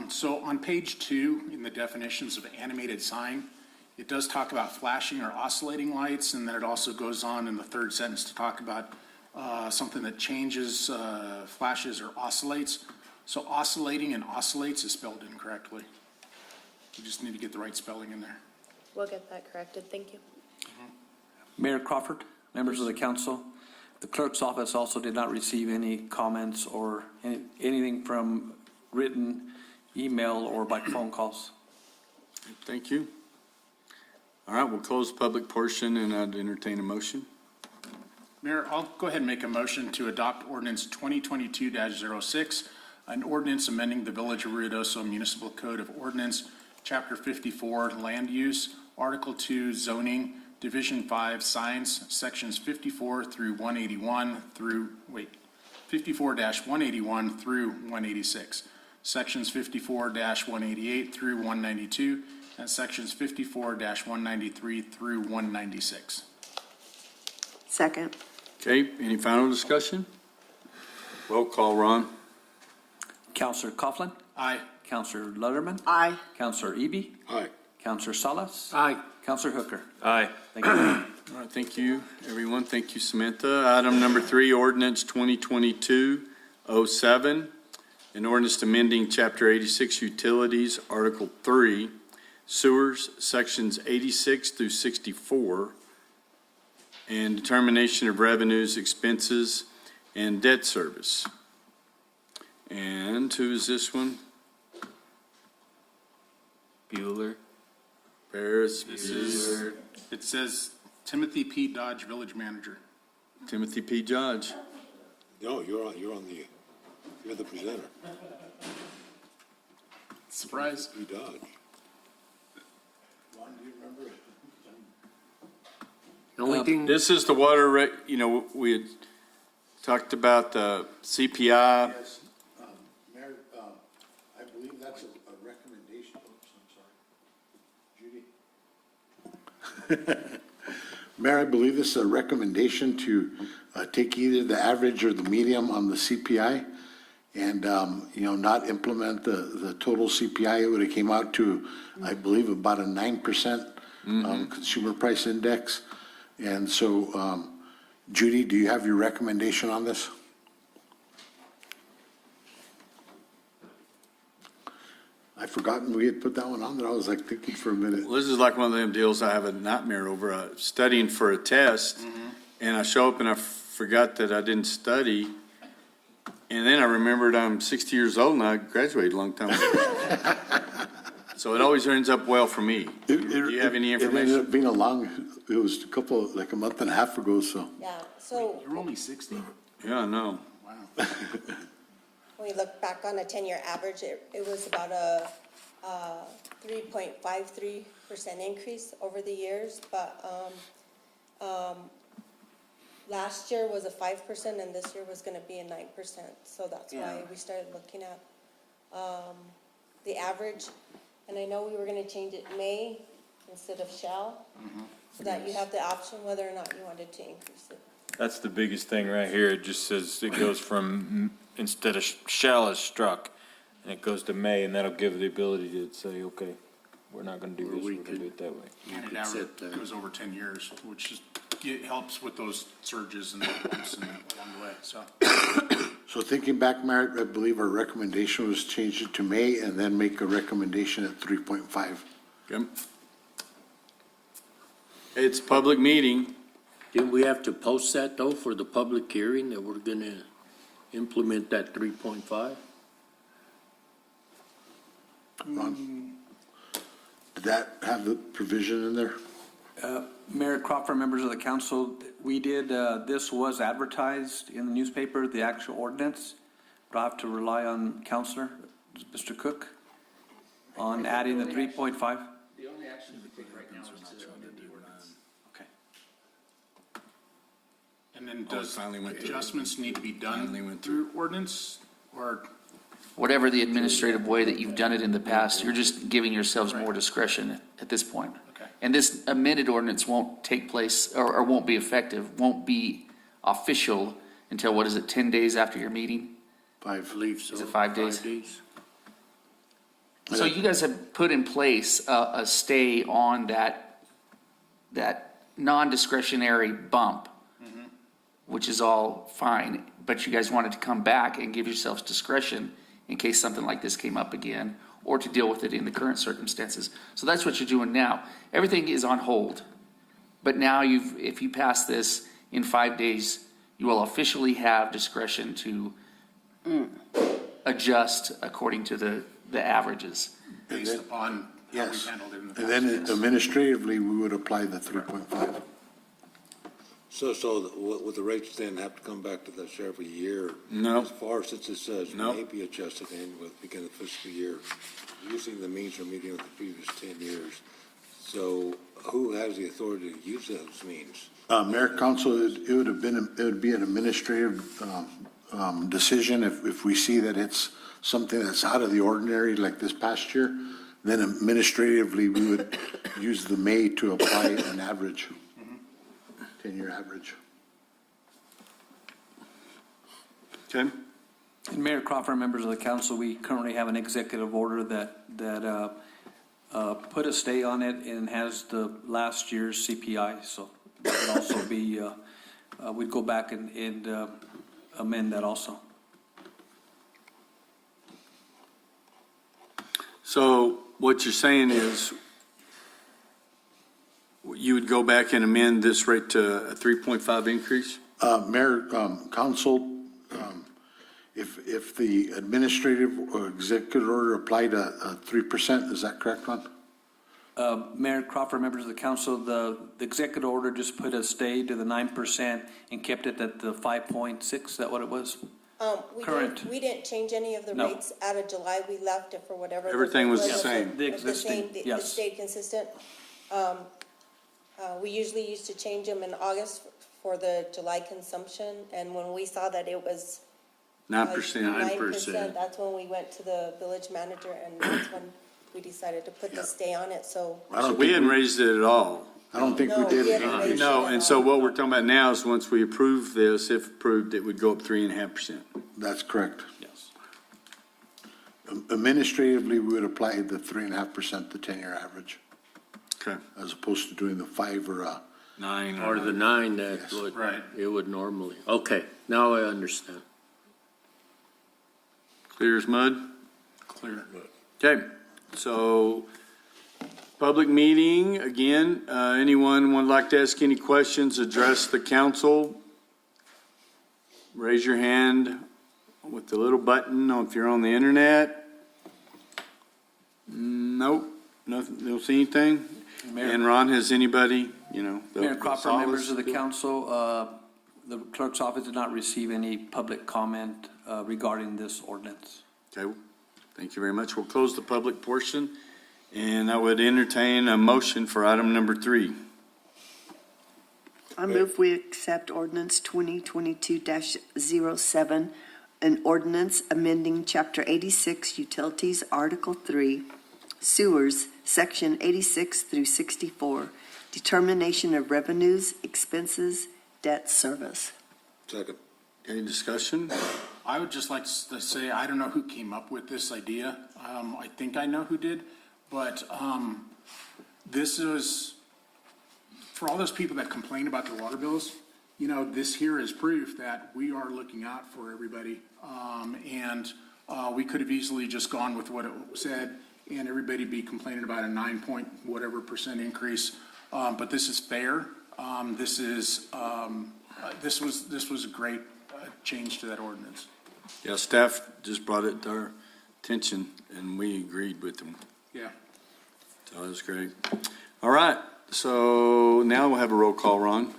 So on page 2, in the definitions of animated sign, it does talk about flashing or oscillating lights, and then it also goes on in the 3rd sentence to talk about something that changes, flashes or oscillates. So oscillating and oscillates is spelled incorrectly. You just need to get the right spelling in there. We'll get that corrected. Thank you. Mayor Crawford, members of the council, the clerk's office also did not receive any comments or anything from written, email, or by phone calls. Thank you. All right, we'll close the public portion, and I'd entertain a motion. Mayor, I'll go ahead and make a motion to adopt ordinance 2022-06, an ordinance amending the Village of Ruidoso Municipal Code of Ordinance, Chapter 54, Land Use, Article 2, Zoning, Division 5 Signs, Sections 54 through 181 through, 54-181 through 186, Sections 54-188 through 192, and Sections 54-193 through 196. Second. Okay, any final discussion? Roll call, Ron. Counselor Coughlin, Aye. Counselor Lutterman, Aye. Counselor Eby, Aye. Counselor Salas, Aye. Counselor Hooker. Aye. Thank you. All right, thank you, everyone. Thank you, Samantha. Item number 3, ordinance 2022-07, an ordinance amending Chapter 86 Utilities, Article 3, Sewers, Sections 86 through 64, and determination of revenues, expenses, and debt service. And who is this one? Bueller. Barris, This is, it says Timothy P. Dodge, Village Manager. Timothy P. Judge. No, you're the presenter. Surprise. You Dodge. The only thing, This is the water, we had talked about the CPI. Yes, Mayor, I believe that's a recommendation. Oops, I'm sorry. Judy? Mayor, I believe this is a recommendation to take either the average or the medium on the CPI and, not implement the total CPI. It would have came out to, I believe, about a 9% consumer price index. And so, Judy, do you have your recommendation on this? I've forgotten we had put that one on there. I was like thinking for a minute. Well, this is like one of them deals I have a nightmare over, studying for a test, and I show up and I forgot that I didn't study, and then I remembered I'm 60 years old and I graduated a long time ago. So it always ends up well for me. Do you have any It ended information? up being it was like a month and a half ago, so. Yeah, so You're only 60? Yeah, I know. Wow. When we look back on a 10-year average, it was about a 3.53% increase over the years, but last year was a 5% and this year was going to be a 9%. So that's why we started looking at the average. And I know we were going to change it May instead of shall, so that you have the option whether or not you wanted to increase it. That's the biggest thing right here. It just says, it goes from, instead of shall is struck, and it goes to may, and that'll give the ability to say, okay, we're not gonna do this, we're gonna do it that way. And it average goes over 10 years, which is, it helps with those surges and bumps and along the way, so. So thinking back, Mayor, I believe our recommendation was change it to May and then make a recommendation at 3.5. Okay. It's a public meeting. didn't we have to post that though for the public hearing that we're gonna implement that 3.5? Ron? Did that have the provision in there? Mayor Crawford, members of the council, we did, this was advertised in the newspaper, the actual ordinance, but I have to rely on Counselor, Mr. Cook, on adding the 3.5. The only action we take right now is to amend the ordinance. Okay. And then Oh, it does finally went through. adjustments need to be Finally done went through ordinance, or? Whatever the administrative way that you've done it in the past, you're just giving yourselves more discretion at this point. Okay. And this amended ordinance won't take place, or won't be effective, won't be official until, what is it, 10 days after your meeting? I believe so. Is it 5 days? So you guys have put in place a stay on that non-discretionary bump, which is all fine, but you guys wanted to come back and give yourselves discretion in case something like this came up again, or to deal with it in the current circumstances. So that's what you're doing now. Everything is on hold. But now if you pass this in 5 days, you will officially have discretion to adjust according to the averages. Based upon how we Yes. handled it in the And past. then administratively, we would apply the 3.5. So with the rates then have to come back to the sheriff a year? No. As far as it says, No. may be adjusted and with begin the fiscal year, using the means or median of the previous 10 years. So who has the authority to use those means? Mayor, council, it would be an administrative, decision if we see that it's something that's out of the ordinary, like this past year, then administratively, we would use the May to apply an average, 10-year average. Okay, And Mayor Crawford, members of the council, we currently have an executive order that put a stay on it and has the last year's CPI, so that would also be, we'd go back and amend that also. so what you're saying is you would go back and amend this rate to a 3.5 increase? Mayor, council, if the administrative or executive order applied a 3%, is that correct, Ron? Mayor Crawford, members of the council, the executive order just put a stay to the 9% and kept it at the 5.6, is that what it was? Current. We didn't change any of the No. rates out of July. We left it for whatever. Everything was the same. The It's the same, existing, it yes. stayed consistent. We usually used to change them in August for the July consumption, and when we saw that it was 9%. 9%, that's when we went to the village manager, and that's when we decided to put the stay on it, so. So we hadn't raised it at all. I don't think we No, did. we haven't raised it No, at and so all. what we're talking about now is once we approve this, if approved, it would go up 3.5%. That's correct. Yes. Administratively, we would apply the 3.5%, the 10-year average, Okay. as opposed to doing the 5 or a. 9 Or the 9 that Yes. would, Right. it would normally, okay, now I understand. Clear as mud? Clear. Okay, so, public meeting, again, anyone would like to ask any questions, address the council? Raise your hand with the little button if you're on the internet. Nope, nothing, don't see anything. And Ron, has anybody, Mayor Crawford, members of the council, the clerk's office did not receive any public comment regarding this ordinance. Okay, thank you very much. We'll close the public portion, and I would entertain a motion for item number 3. I move we accept ordinance 2022-07, an ordinance amending Chapter 86 Utilities, Article 3, Sewers, Section 86 through 64, Determination of Revenues, Expenses, Debt Service. Second. Any discussion? I would just like to say, I don't know who came up with this idea. I think I know who did, but this is, for all those people that complain about their water bills, this here is proof that we are looking out for everybody. And we could have easily just gone with what it said, and everybody be complaining about a 9-point-whatever% increase. But this is fair. This was a great change to that ordinance. Yeah, staff just brought it to our attention, and we agreed with them. Yeah. So that was great. All right, so now we'll have a roll call, Ron.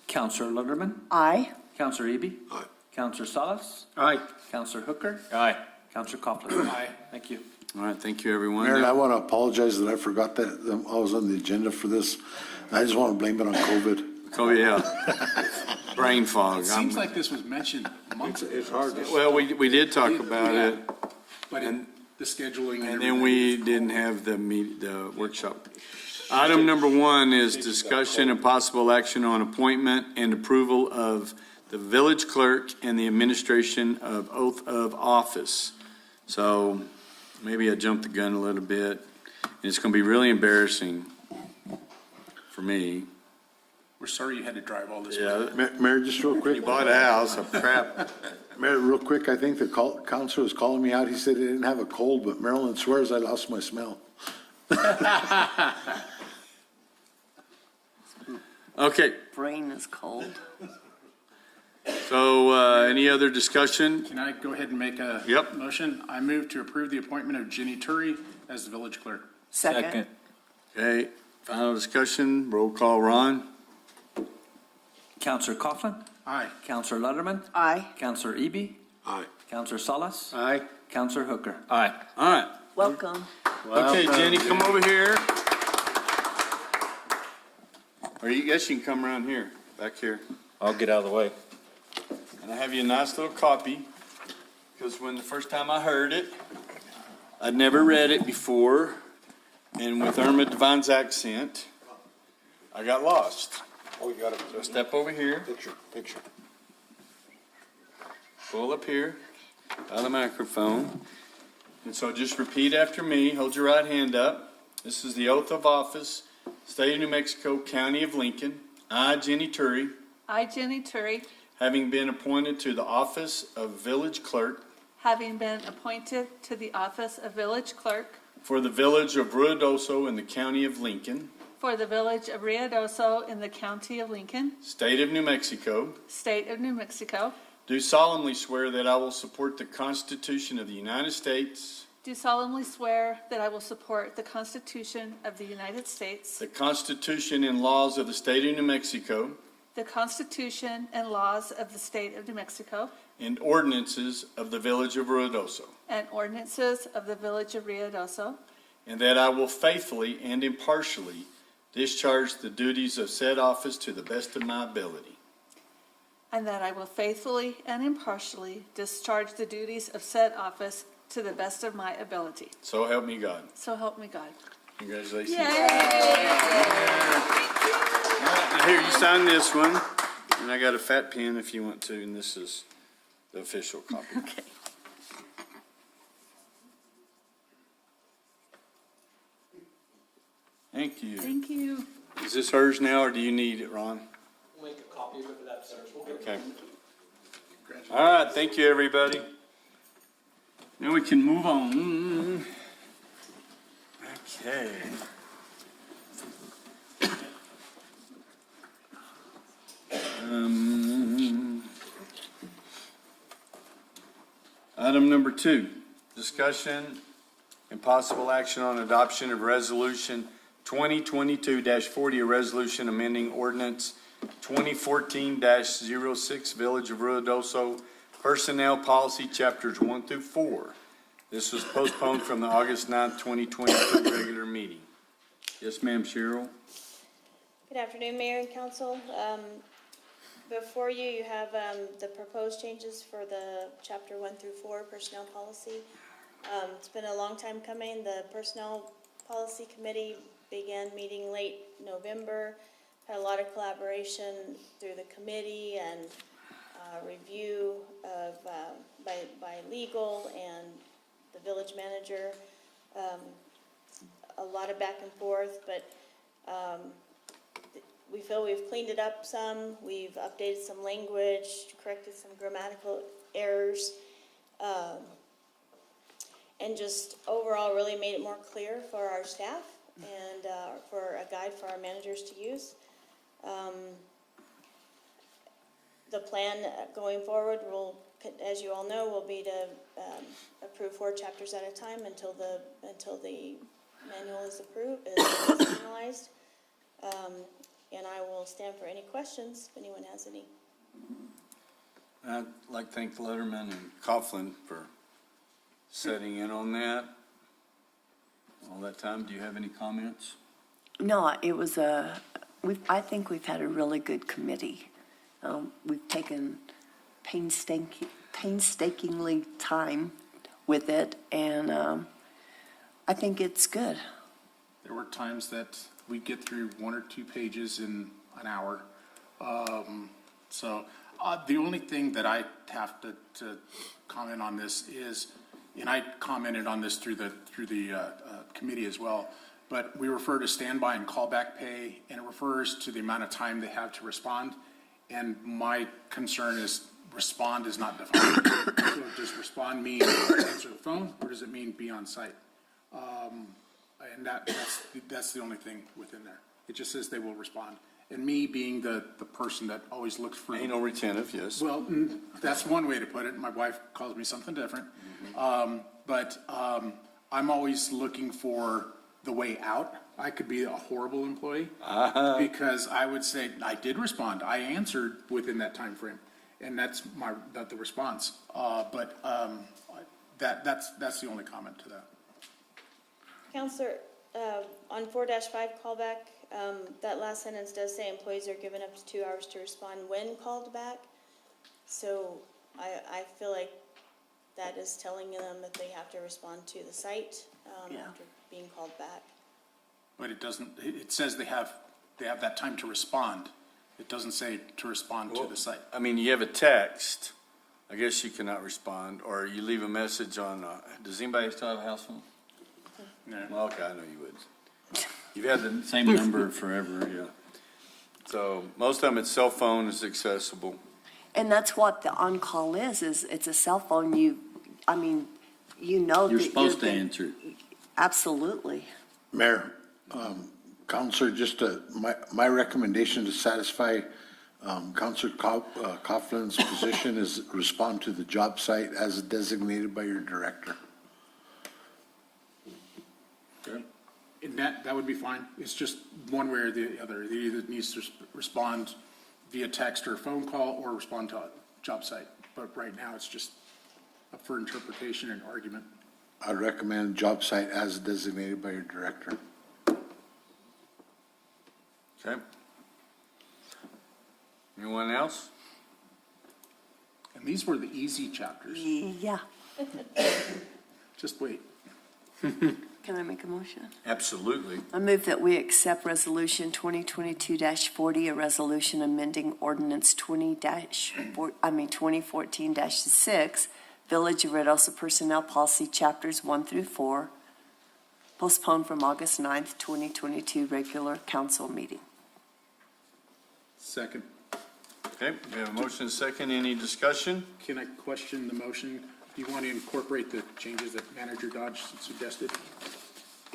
Counselor Lunderman, Aye. Counselor Eby. Aye. Counselor Salas, Aye. Counselor Hooker, Aye. Counselor Coughlin. Aye. Thank you. All right, thank you, everyone. Mayor, I Now- want to apologize that I forgot that I was on the agenda for this. I just want to blame it on COVID. Oh, yeah. Brain fog. It seems like this was mentioned months ago. It's hard to. Well, we did talk about it, But in the scheduling and and everything. then we didn't have the workshop. Item number 1 is discussion and possible action on appointment and approval of the village clerk and the administration of oath of office. So maybe I jumped the gun a little bit. And it's going to be really embarrassing for me. We're sorry you had to drive all this way. Yeah, Mayor, just real quick. you bought a house, a crap. Mayor, real quick, I think the counselor was calling me out. He said he didn't have a cold, but Marilyn swears I lost my smell. Okay, Brain is cold. so any other discussion? Can I go ahead and make a Yep. motion? I move to approve the appointment of Jenny Turi as the village clerk. Second. Okay, final discussion, roll call, Ron. Counselor Coughlin, Aye. Counselor Lunderman, Aye. Counselor Eby, Aye. Counselor Salas, Aye. Counselor Hooker. Aye. All right, Welcome. okay, Jenny, come over here. Or you guess you can come around here, back here. I'll get out of the way. And I have you a nice little copy, because when the first time I heard it, I'd never read it before, and with Irma Devine's accent, I got lost. Oh, you got So step over here, picture. pull up here, by the microphone, and so just repeat after me. Hold your right hand up. This is the oath of office, State of New Mexico, County of Lincoln. I, Jenny Turry, I, Jenny Turry, having been appointed to the office of village clerk having been appointed to the office of village clerk for the village of Ruidoso in the county of Lincoln, for the village of Ruidoso in the county of Lincoln, state of New Mexico, state of New Mexico, do solemnly swear that I will support the Constitution of the United States, do solemnly swear that I will support the Constitution of the United States, the Constitution and laws of the state of New Mexico, the Constitution and laws of the state of New Mexico, and ordinances of the village of Ruidoso, and ordinances of the village of Ruidoso, and that I will faithfully and impartially discharge the duties of said office to the best of my ability. and that I will faithfully and impartially discharge the duties of said office to the best of my ability. So help me God. So help me God. Congratulations. Yay! Now, here, you sign this one, and I got a fat pen if you want to, and this is the official copy. Okay. Thank you. Thank you. Is this hers now, or do you need it, Ron? We'll make a copy of it for that, sir. Okay. All right, thank you, everybody. Now we can move on. Okay. Item number 2, discussion and possible action on adoption of resolution 2022-40, a resolution amending ordinance 2014-06, Village of Ruidoso Personnel Policy Chapters 1 through 4. This was postponed from the August 9th, 2022 regular meeting. Yes, ma'am, Cheryl? Good afternoon, Mayor and Council. Before you, you have the proposed changes for the Chapter 1 through 4 Personnel Policy. It's been a long time coming. The Personnel Policy Committee began meeting late November, had a lot of collaboration through the committee and review of by legal and the village manager. A lot of back and forth, but we feel we've cleaned it up some. We've updated some language, corrected some grammatical errors, and just overall really made it more clear for our staff and for a guide for our managers to use. The plan going forward will, as you all know, will be to approve 4 chapters at a time until the manual is approved, is finalized. And I will stand for any questions if anyone has any. I'd like to thank Letterman and Coughlin for setting in on that all that time. Do you have any comments? No, it was I think we've had a really good committee. We've taken painstakingly time with it, and I think it's good. There were times that we get through 1 or 2 pages in an hour. The only thing that I have to comment on this is, and I commented on this through the committee as well, but we refer to standby and callback pay, and it refers to the amount of time they have to respond. And my concern is respond is not defined. So does respond mean answer the phone, or does it mean be on site? And that's the only thing within there. It just says they will respond. And me being the person that always looks for. Anal retentive, yes. Well, that's one way to put it. My wife calls me something different. But I'm always looking for the way out. I could be a horrible employee because I would say, I did respond. I answered within that time frame. And that's the response. That's the only comment to that. Counselor, on 4-5 callback, that last sentence does say employees are given up to 2 hours to respond when called back. So I feel like that is telling them that they have to respond to the site, after being called back. But it doesn't, it says they have that time to respond. It doesn't say to respond to the site. I mean, you have a text, I guess you cannot respond, or you leave a message on, does anybody still have a house phone? No. Well, okay, I know you would. You've had the same number forever, yeah. So most of them, it's cell phone is accessible. And that's what the on-call is it's a cell phone. You know You're that supposed to being- answer it. Absolutely. Mayor, Counselor, just my recommendation to satisfy Counselor Coughlin's position is respond to the job site as designated by your director. And that would be fine. It's just one way or the other. It either needs to respond via text or phone call or respond to a job site. But right now, it's just up for interpretation and argument. I'd recommend job site as designated by your director. Okay. Anyone else? And these were the easy chapters. Yeah. Just wait. Can I make a motion? Absolutely. I move that we accept Resolution 2022-40, a resolution amending Ordinance 2014-6, Village of Ruidoso Personnel Policy Chapters 1 through 4, postponed from August 9th, 2022 regular council meeting. Second. Okay, we have a motion and a second. Any discussion? Can I question the motion? Do you want to incorporate the changes that Manager Dodge suggested?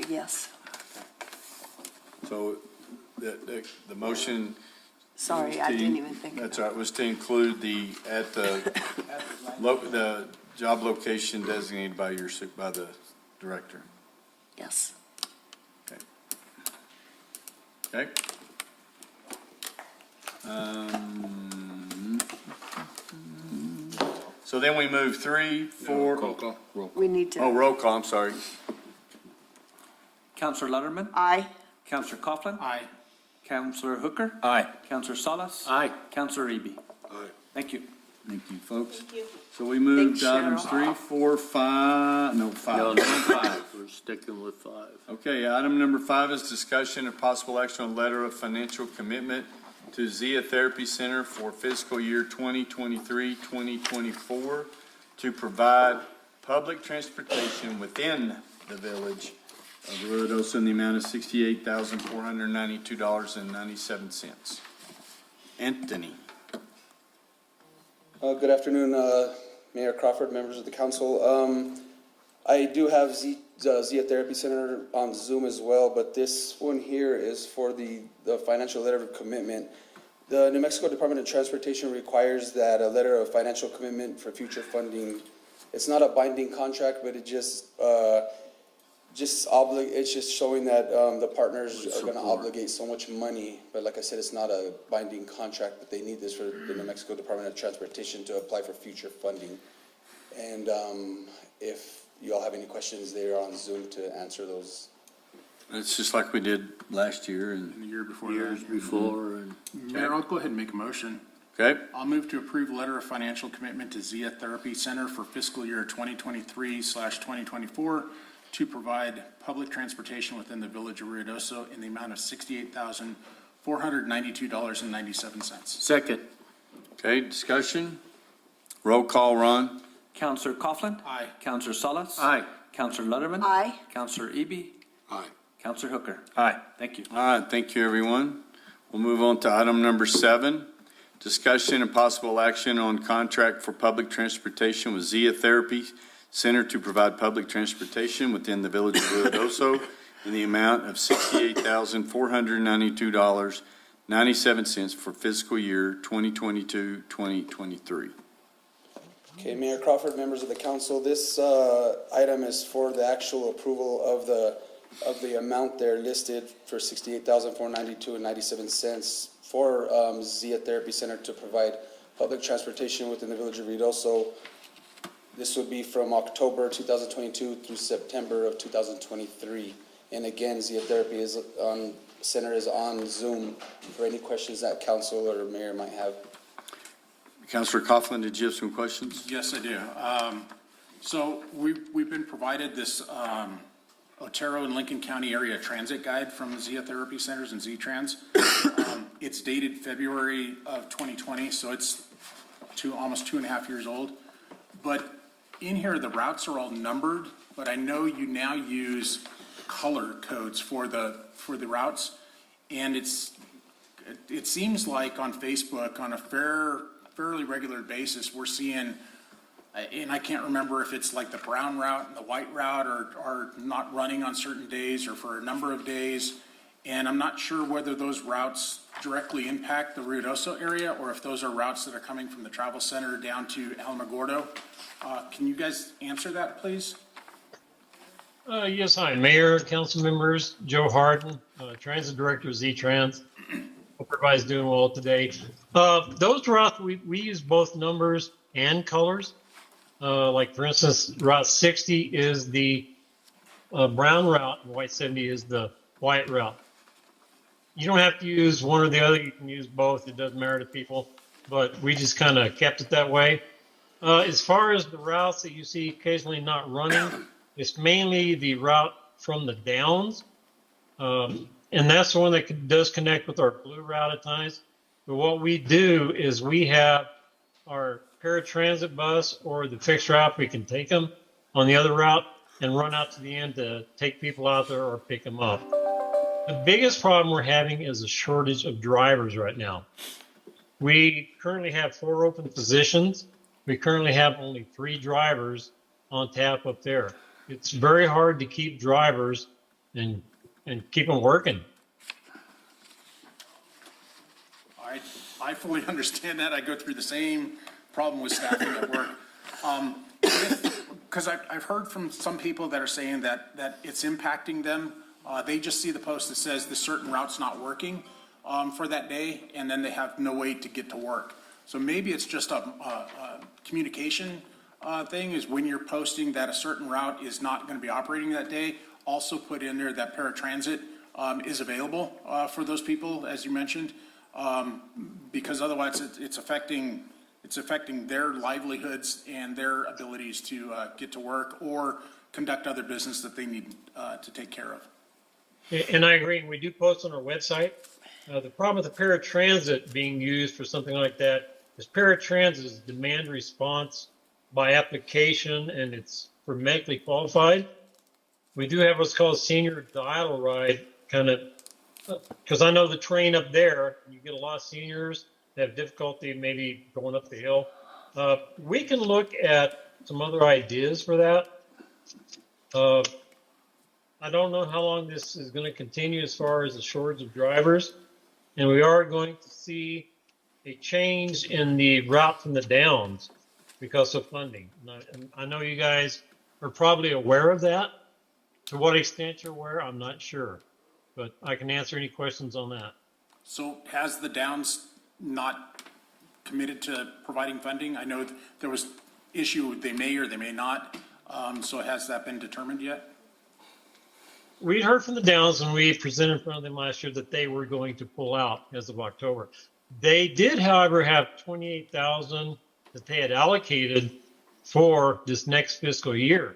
Yes. So the motion. Sorry, I didn't even think of That's that. right, was to include the job location designated by the director. Yes. Okay. Okay. So then we move 3, 4. Roll call. We need to. Oh, roll call, I'm sorry. Counselor Letterman? Aye. Counselor Coughlin? Aye. Counselor Hooker? Aye. Counselor Salas? Aye. Counselor Eby? Aye. Thank you. Thank you, folks. Thank you. So we moved Thanks, to items Cheryl. 3, 4, 5, no, 5. No, 5. We're sticking with 5. Okay, item number 5 is discussion of possible action on letter of financial commitment to Zia Therapy Center for fiscal year 2023-2024 to provide public transportation within the village of Ruidoso in the amount of $68,492.97. Anthony. Good afternoon, Mayor Crawford, members of the council. I do have Zia Therapy Center on Zoom as well, but this one here is for the financial letter of commitment. The New Mexico Department of Transportation requires that a letter of financial commitment for future funding. It's not a binding contract, but it's just showing that the partners are going to obligate so much money. But like I said, it's not a binding contract, but they need this for the New Mexico Department of Transportation to apply for future funding. And if you all have any questions, they are on Zoom to answer those. It's just like we did last year and And the year before Years that. before, and Mayor, I'll go ahead and make a motion. okay. I'll move to approve letter of financial commitment to Zia Therapy Center for fiscal year 2023/2024 to provide public transportation within the village of Ruidoso in the amount of $68,492.97. second. Okay, discussion. Roll call, Ron. Counselor Coughlin? Aye. Counselor Salas? Aye. Counselor Letterman? Aye. Counselor Eby? Aye. Counselor Hooker? Aye. Thank you. All right, thank you, everyone. We'll move on to item number 7, discussion and possible action on contract for public transportation with Zia Therapy Center to provide public transportation within the village of Ruidoso in the amount of $68,492.97 for fiscal year 2022-2023. Okay, Mayor Crawford, members of the council, this item is for the actual approval of the amount there listed for $68,492.97 for Zia Therapy Center to provide public transportation within the village of Ruidoso. This would be from October 2022 through September of 2023. And again, Zeotherapy Center is on Zoom for any questions that council or mayor might have. Councilor Coughlin, did you have some questions? Yes, I do. So we've been provided this Otero and Lincoln County area transit guide from the Zeotherapy Centers and Z-Trans. It's dated February of 2020, so it's almost 2.5 years old. But in here, the routes are all numbered, but I know you now use color codes for the routes. And it seems like on Facebook, on a fairly regular basis, we're seeing, and I can't remember if it's like the brown route and the white route are not running on certain days or for a number of days. And I'm not sure whether those routes directly impact the Ruidoso area or if those are routes that are coming from the travel center down to Alamogordo. Can you guys answer that, please? Yes, hi, Mayor, council members, Joe Harden, Transit Director of Z-Trans. Hope everybody's doing well today. Those routes, we use both numbers and colors. Like for instance, Route 60 is the brown route and White 70 is the white route. You don't have to use one or the other. You can use both. It doesn't matter to people, but we just kind of kept it that way. As far as the routes that you see occasionally not running, it's mainly the route from the Downs. And that's the one that does connect with our blue route at times. But what we do is we have our paratransit bus or the fixed route, we can take them on the other route and run out to the end to take people out there or pick them up. The biggest problem we're having is a shortage of drivers right now. We currently have 4 open positions. We currently have only 3 drivers on tap up there. It's very hard to keep drivers and keep them working. I fully understand that. I go through the same problem with staffing at work. Because I've heard from some people that are saying that it's impacting them. They just see the post that says the certain route's not working for that day, and then they have no way to get to work. So maybe it's just a communication thing, is when you're posting that a certain route is not going to be operating that day, also put in there that paratransit is available for those people, as you mentioned, because otherwise it's affecting their livelihoods and their abilities to get to work or conduct other business that they need to take care of. And I agree. We do post on our website. The problem with the paratransit being used for something like that is paratransit is demand response by application, and it's for medically qualified. We do have what's called senior dial ride, kind of, because I know the train up there, you get a lot of seniors that have difficulty maybe going up the hill. We can look at some other ideas for that. I don't know how long this is going to continue as far as the shortage of drivers, and we are going to see a change in the route from the Downs because of funding. And I know you guys are probably aware of that. To what extent you're aware, I'm not sure, but I can answer any questions on that. So has the Downs not committed to providing funding? I know there was issue, they may or they may not. So has that been determined yet? We heard from the Downs, and we presented in front of them last year that they were going to pull out as of October. They did, however, have $28,000 that they had allocated for this next fiscal year.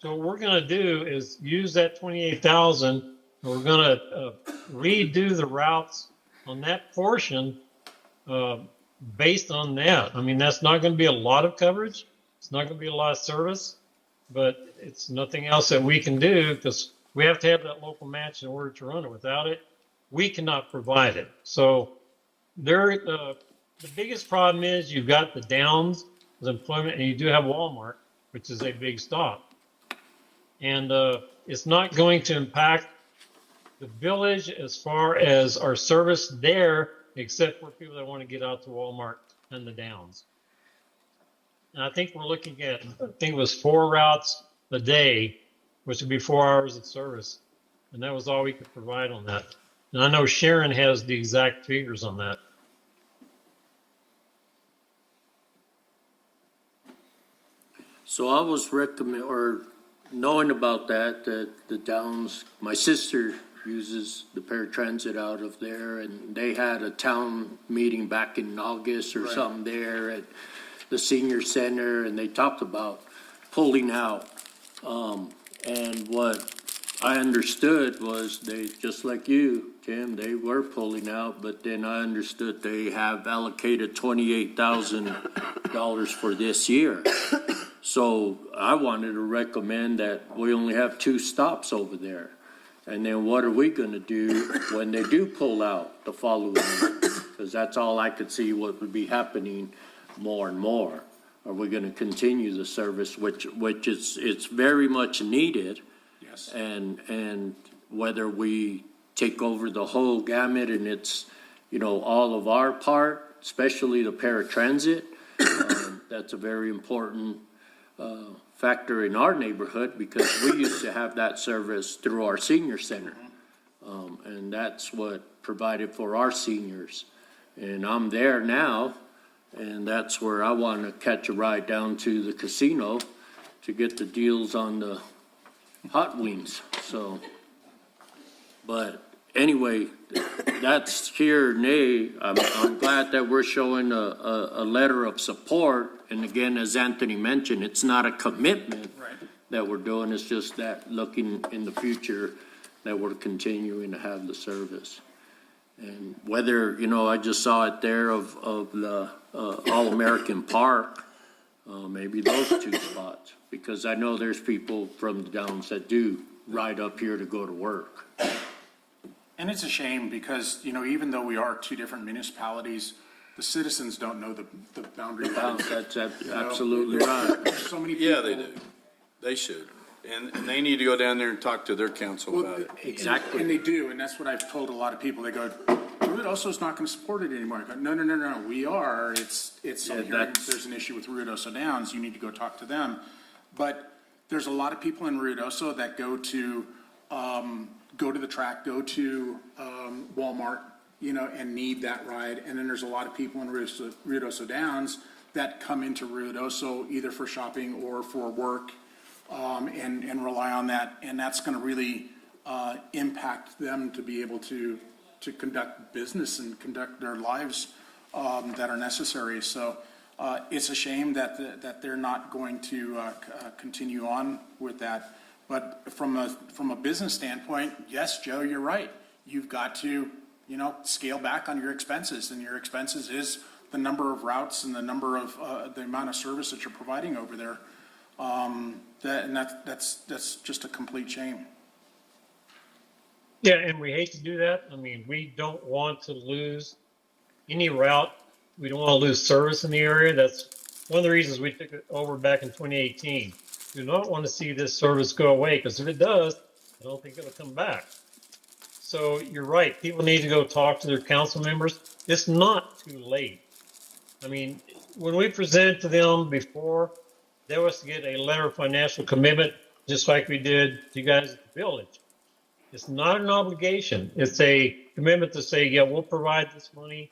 So what we're going to do is use that $28,000, and we're going to redo the routes on that portion based on that. I mean, that's not going to be a lot of coverage. It's not going to be a lot of service, but it's nothing else that we can do because we have to have that local match in order to run it. Without it, we cannot provide it. So the biggest problem is you've got the Downs as employment, and you do have Walmart, which is a big stop. And it's not going to impact the village as far as our service there, except for people that want to get out to Walmart and the Downs. And I think we're looking at, I think it was 4 routes a day, which would be 4 hours of service. And that was all we could provide on that. And I know Sharon has the exact figures on that. So I was knowing about that, the Downs, my sister uses the paratransit out of there, and they had a town meeting back in August or something there at the senior center, and they talked about pulling out. And what I understood was they, just like you, Tim, they were pulling out, but then I understood they have allocated $28,000 for this year. So I wanted to recommend that we only have 2 stops over there. And then what are we gonna do when they do pull out the following year? Because that's all I could see what would be happening more and more. Are we gonna continue the service, which it's very much needed? Yes. And whether we take over the whole gamut and it's, all of our part, especially the paratransit, that's a very important factor in our neighborhood because we used to have that service through our senior center. And that's what provided for our seniors. And I'm there now, and that's where I want to catch a ride down to the casino to get the deals on the hot wings. So, but anyway, that's here, nay. I'm glad that we're showing a letter of support. And again, as Anthony mentioned, it's not a commitment that we're doing. It's just that looking in the future that we're continuing to have the service. And whether, I just saw it there of the All-American Park, maybe those 2 spots. Because I know there's people from the Downs that do ride up here to go to work. And it's a shame because, even though we are 2 different municipalities, the citizens don't know the boundary lines. That's absolutely right. There's so many people. Yeah, they do. They should. And they need to go down there and talk to their council about it. Exactly. And they do, and that's what I've told a lot of people. They go, Ruidoso's not gonna support it anymore. I go, no, we are. It's some hearings. There's an issue with Ruidoso Downs, you need to go talk to them. But there's a lot of people in Ruidoso that go to the track, go to Walmart, and need that ride. And then there's a lot of people in Ruidoso Downs that come into Ruidoso either for shopping or for work, and rely on that. And that's gonna really impact them to be able to conduct business and conduct their lives that are necessary. So it's a shame that they're not going to continue on with that. But from a business standpoint, yes, Joe, you're right. You've got to, scale back on your expenses, and your expenses is the number of routes and the number of the amount of service that you're providing over there. That's just a complete shame. Yeah, and we hate to do that. I mean, we don't want to lose any route. We don't want to lose service in the area. That's one of the reasons we took it over back in 2018. We do not want to see this service go away, because if it does, I don't think it'll come back. So you're right. People need to go talk to their council members. It's not too late. I mean, when we presented to them before, they was to get a letter of financial commitment, just like we did to you guys at the village. It's not an obligation. It's a commitment to say, yeah, we'll provide this money,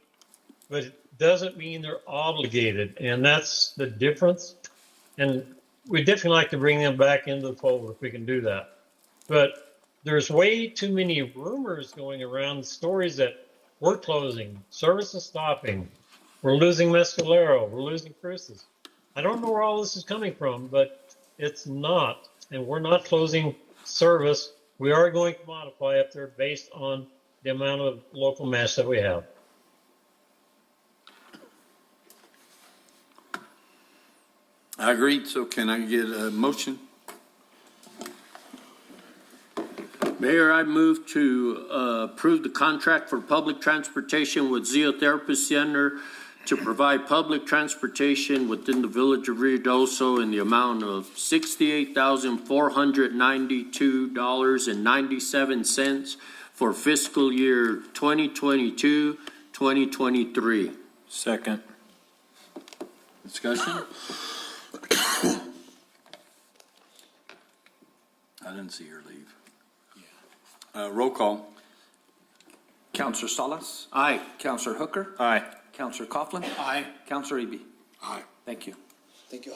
but it doesn't mean they're obligated. And that's the difference. And we definitely like to bring them back into the fold if we can do that. But there's way too many rumors going around, stories that we're closing, service is stopping, we're losing Mescalero, we're losing Cruces. I don't know where all this is coming from, but it's not. And we're not closing service. We are going to modify up there based on the amount of local match that we have. I agreed, so can I get a motion? Mayor, I move to approve the contract for public transportation with Zeotherapy Center to provide public transportation within the village of Ruidoso in the amount of $68,492.97 for fiscal year 2022-2023. Second. Discussion? I didn't see her leave. Roll call. Counselor Salas? Aye. Counselor Hooker? Aye. Counselor Coughlin? Aye. Counselor Eby? Aye. Thank you. Thank you.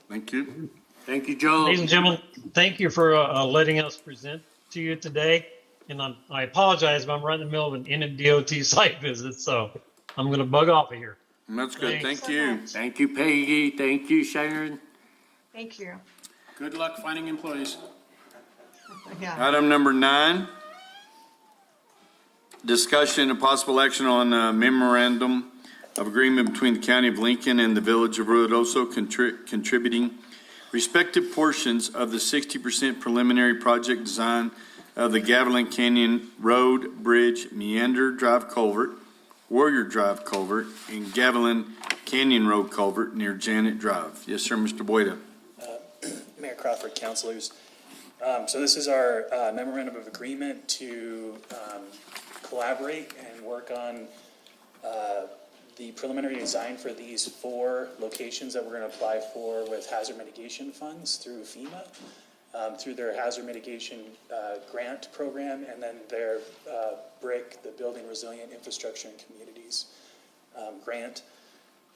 Thank you. Thank you, Joe. Ladies and gentlemen, thank you for letting us present to you today. And I apologize, but I'm right in the middle of an NMDOT site visit, so I'm going to bug off of here. That's good. Thanks. Thank you. Thank you, Peggy. Thank you, Sharon. Thank you. Good luck finding employees. Yeah. Item number 9, discussion and possible action on memorandum of agreement between the County of Lincoln and the Village of Ruidoso contributing respective portions of the 60% preliminary project design of the Gavilan Canyon Road, Bridge, Meander Drive Culvert, Warrior Drive Culvert, and Gavilan Canyon Road Culvert near Janet Drive. Yes, sir, Mr. Boyda. Mayor Crawford, councilors. So this is our memorandum of agreement to collaborate and work on the preliminary design for these 4 locations that we're going to apply for with hazard mitigation funds through FEMA, through their hazard mitigation grant program, and then their BRIC, the Building Resilient Infrastructure and Communities grant.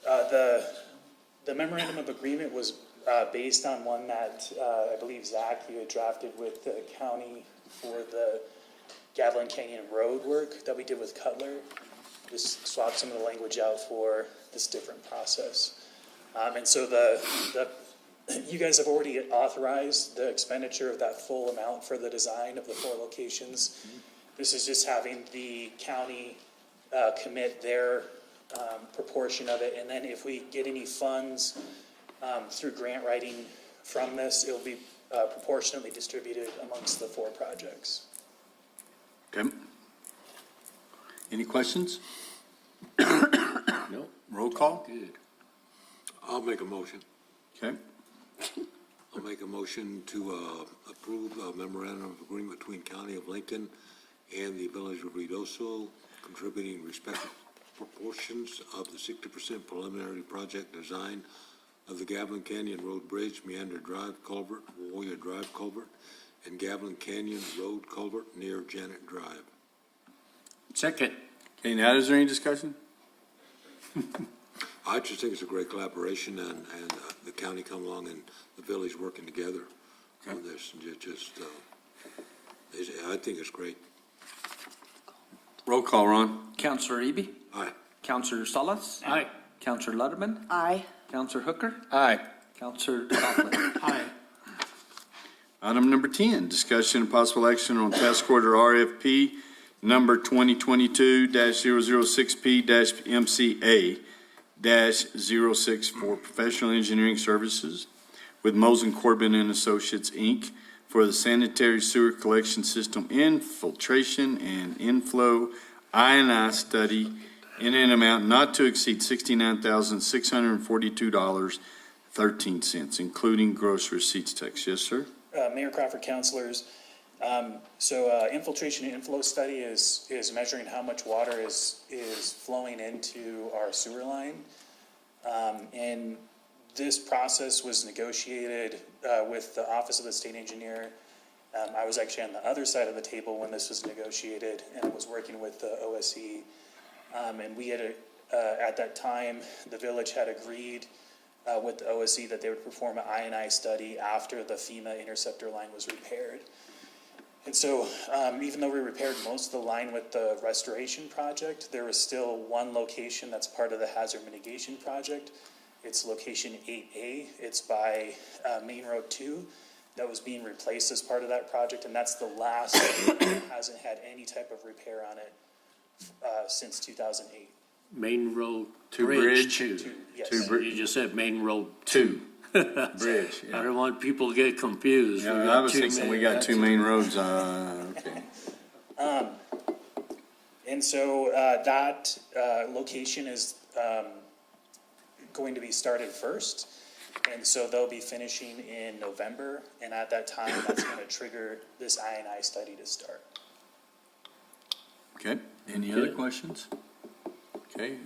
The memorandum of agreement was based on one that I believe, Zach, you had drafted with the county for the Gavilan Canyon Road work that we did with Cutler. Just swapped some of the language out for this different process. And so you guys have already authorized the expenditure of that full amount for the design of the 4 locations. This is just having the county commit their proportion of it. And then if we get any funds through grant writing from this, it'll be proportionately distributed amongst the 4 projects. Okay. Any questions? No. Roll call? Good. I'll make a motion. Okay. I'll make a motion to approve a memorandum of agreement between County of Lincoln and the Village of Ruidoso, contributing respective proportions of the 60% preliminary project design of the Gavilan Canyon Road Bridge, Meander Drive Culvert, Warrior Drive Culvert, and Gavilan Canyon Road Culvert near Janet Drive. Second. Okay, now is there any discussion? I just think it's a great collaboration, and the county come along and the village working together on this. I think it's great. Roll call, Ron. Counselor Eby? Aye. Counselor Salas? Aye. Counselor Letterman? Aye. Counselor Hooker? Aye. Counselor Coughlin? Aye. Item number 10, discussion and possible action on task order RFP number 2022-006P-MCA-06 for professional engineering services with Mosen Corbin and Associates, Inc. for the sanitary sewer collection system infiltration and inflow I&I study in an amount not to exceed $69,642.13, including gross receipts tax. Yes, sir? Mayor Crawford, councilors. Infiltration and inflow study is measuring how much water is flowing into our sewer line. And this process was negotiated with the Office of the State Engineer. I was actually on the other side of the table when this was negotiated, and I was working with the OSE. And we had, at that time, the village had agreed with the OSE that they would perform an I&I study after the FEMA interceptor line was repaired. And so, even though we repaired most of the line with the restoration project, there was still one location that's part of the hazard mitigation project. It's location 8A. It's by Main Road 2 that was being replaced as part of that project, and that's the last that hasn't had any type of repair on it since 2008. Main Road Bridge. Two. Yes. You just said Main Road 2. Bridge. I don't want people to get confused. Yeah, We I got was two thinking main- we got 2 main roads. Okay. And so that location is going to be started first. And so they'll be finishing in November. And at that time, that's going to trigger this I&I study to start. Okay. Any other questions? Okay.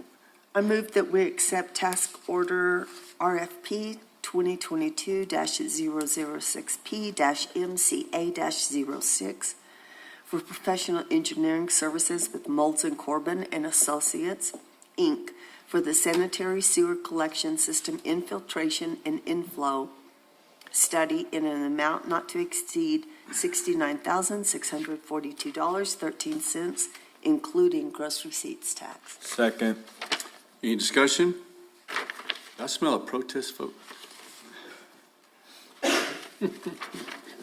I move that we accept task order RFP 2022-006P-MCA-06 for professional engineering services with Moulton Corbin and Associates, Inc. for the sanitary sewer collection system infiltration and inflow study in an amount not to exceed $69,642.13, including gross receipts tax. Second. Any discussion? I smell a protest vote.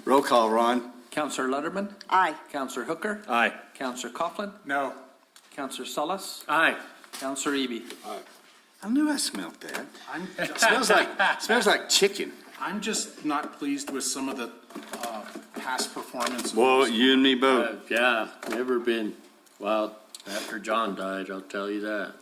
Roll call, Ron. Counselor Letterman? Aye. Counselor Hooker? Aye. Counselor Coughlin? No. Counselor Solis? Aye. Counselor Eby? I knew I smelled that. I'm, It smells like chicken. I'm just not pleased with some of the past performance. Well, you and me both. Yeah, never been, well, after John died, I'll tell you that.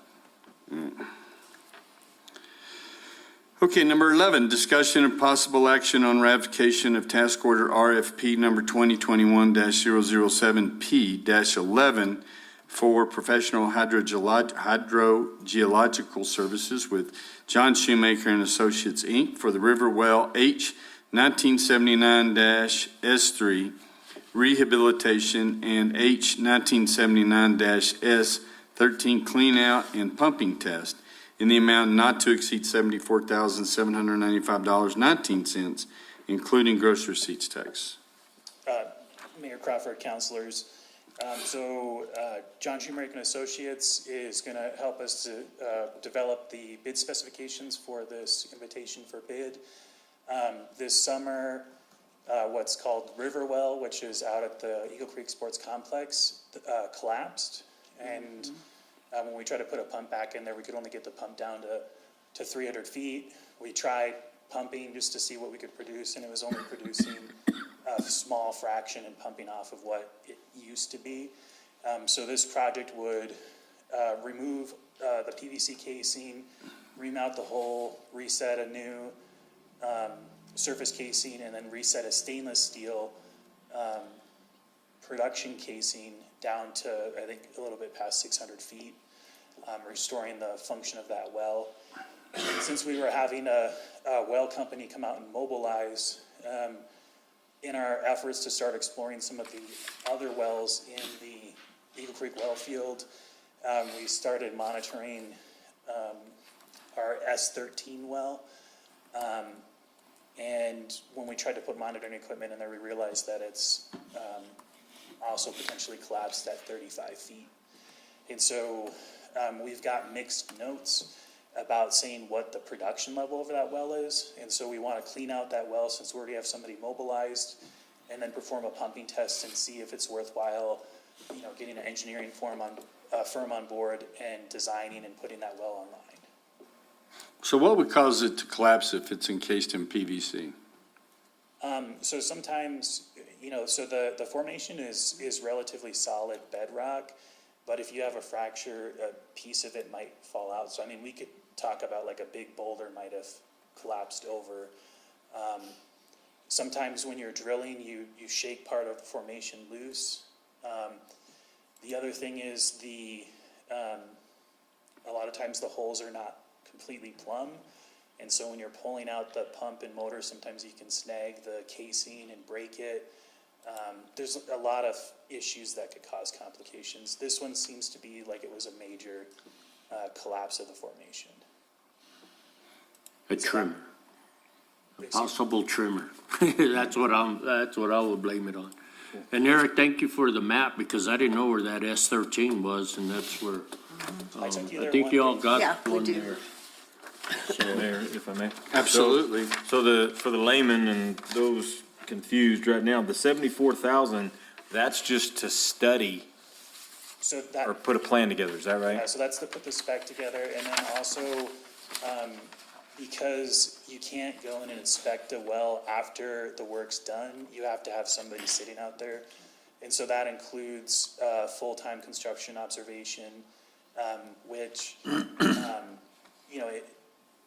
Okay, number 11, discussion of possible action on ratification of task order RFP number 2021-007P-11 for professional hydrogeological services with John Shoemaker and Associates, Inc. for the River Well H 1979-S3 Rehabilitation and H 1979-S13 Clean Out and Pumping Test in the amount not to exceed $74,795.19, including gross receipts tax. Mayor Crawford, councilors. John Shoemaker and Associates is going to help us to develop the bid specifications for this invitation for bid. This summer, what's called Riverwell, which is out at the Eagle Creek Sports Complex, collapsed. And when we tried to put a pump back in there, we could only get the pump down to 300 feet. We tried pumping just to see what we could produce, and it was only producing a small fraction and pumping off of what it used to be. So this project would remove the PVC casing, remount the hole, reset a new surface casing, and then reset a stainless steel production casing down to, I think, a little bit past 600 feet, restoring the function of that well. And since we were having a well company come out and mobilize, in our efforts to start exploring some of the other wells in the Eagle Creek well field, we started monitoring our S13 well. And when we tried to put monitoring equipment in there, we realized that it's also potentially collapsed at 35 feet. And so we've got mixed notes about saying what the production level of that well is. And so we want to clean out that well since we already have somebody mobilized, and then perform a pumping test and see if it's worthwhile, getting an engineering firm on board and designing and putting that well online. So what would cause it to collapse if it's encased in PVC? So sometimes, so the formation is relatively solid bedrock, but if you have a fracture, a piece of it might fall out. So, we could talk about like a big boulder might have collapsed over. Sometimes when you're drilling, you shake part of the formation loose. The other thing is a lot of times the holes are not completely plumb. And so when you're pulling out the pump and motor, sometimes you can snag the casing and break it. There's a lot of issues that could cause complications. This one seems to be like it was a major collapse of the formation. A trimmer. A possible trimmer. That's what I will blame it on. And Eric, thank you for the map, because I didn't know where that S13 was, and that's where, I think you all got one there. So, Mayor, if I may. Absolutely. So for the layman and those confused right now, the 74,000, that's just to study So that, or put a plan together, is that right? so that's to put the spec together, and then also, because you can't go in and inspect a well after the work's done, you have to have somebody sitting out there. And so that includes full-time construction observation, which, it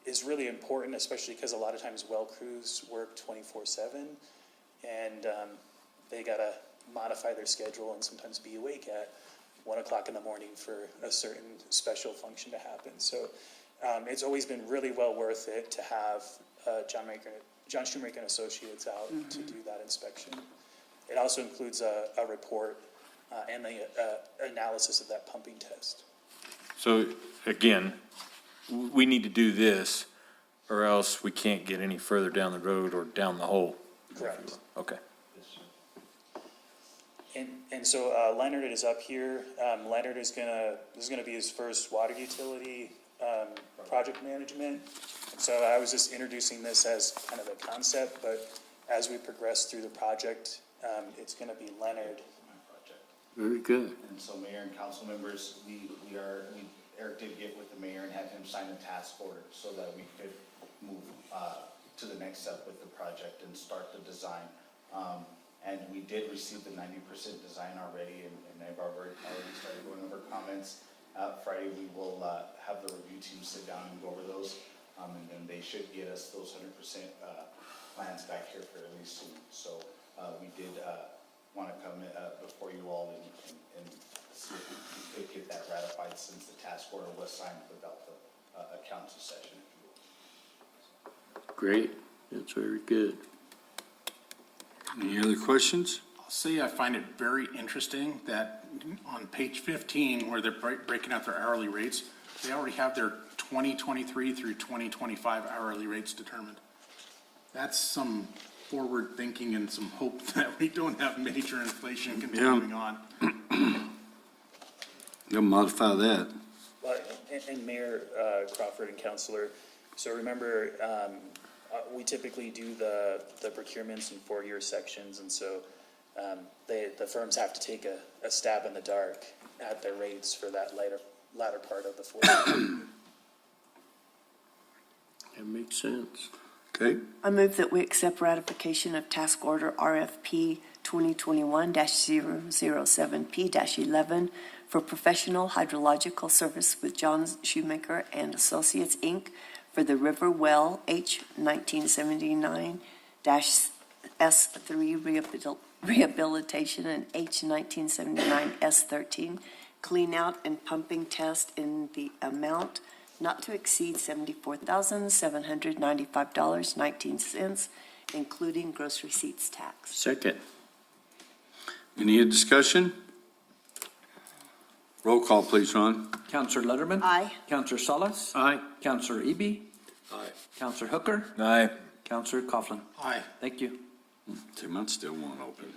is really important, especially because a lot of times well crews work 24/7, and they gotta modify their schedule and sometimes be awake at 1 o'clock in the morning for a certain special function to happen. So it's always been really well worth it to have John Shoemaker and Associates out to do that inspection. It also includes a report and the analysis of that pumping test. So again, we need to do this or else we can't get any further down the road or down the hole. Correct. Okay. And so Leonard is up here. Leonard this is gonna be his first water utility project management. So I was just introducing this as kind of a concept, but as we progress through the project, it's gonna be Leonard. Very good. And so Mayor and council members, Eric did get with the mayor and have him sign a task order so that we could move to the next step with the project and start the design. And we did receive the 90% design already, and I've already started going over comments. Friday, we will have the review team sit down and go over those, and then they should get us those 100% plans back here fairly soon. So we did want to come before you all and see if we could get that ratified, since the task order was signed without a council session, if you will. Great. That's very good. Any other questions? I'll say I find it very interesting that on page 15, where they're breaking out their hourly rates, they already have their 2023 through 2025 hourly rates determined. That's some forward thinking and some hope that we don't have major inflation continuing on. They'll modify that. And Mayor Crawford and Councilor, so remember, we typically do the procurements in 4-year sections, and so the firms have to take a stab in the dark at their rates for that latter part of the 4 years. That makes sense. Okay. I move that we accept ratification of task order RFP 2021-007P-11 for professional hydrological service with John Shoemaker and Associates, Inc. for the River Well H 1979-S3 rehabilitation and H 1979-S13 clean out and pumping test in the amount not to exceed $74,795.19, including gross receipts tax. Second. Any discussion? Roll call, please, Ron. Counselor Letterman? Aye. Counselor Salas? Aye. Counselor Eby? Aye. Counselor Hooker? Aye. Counselor Coughlin? Aye. Thank you. See, mine still won't open.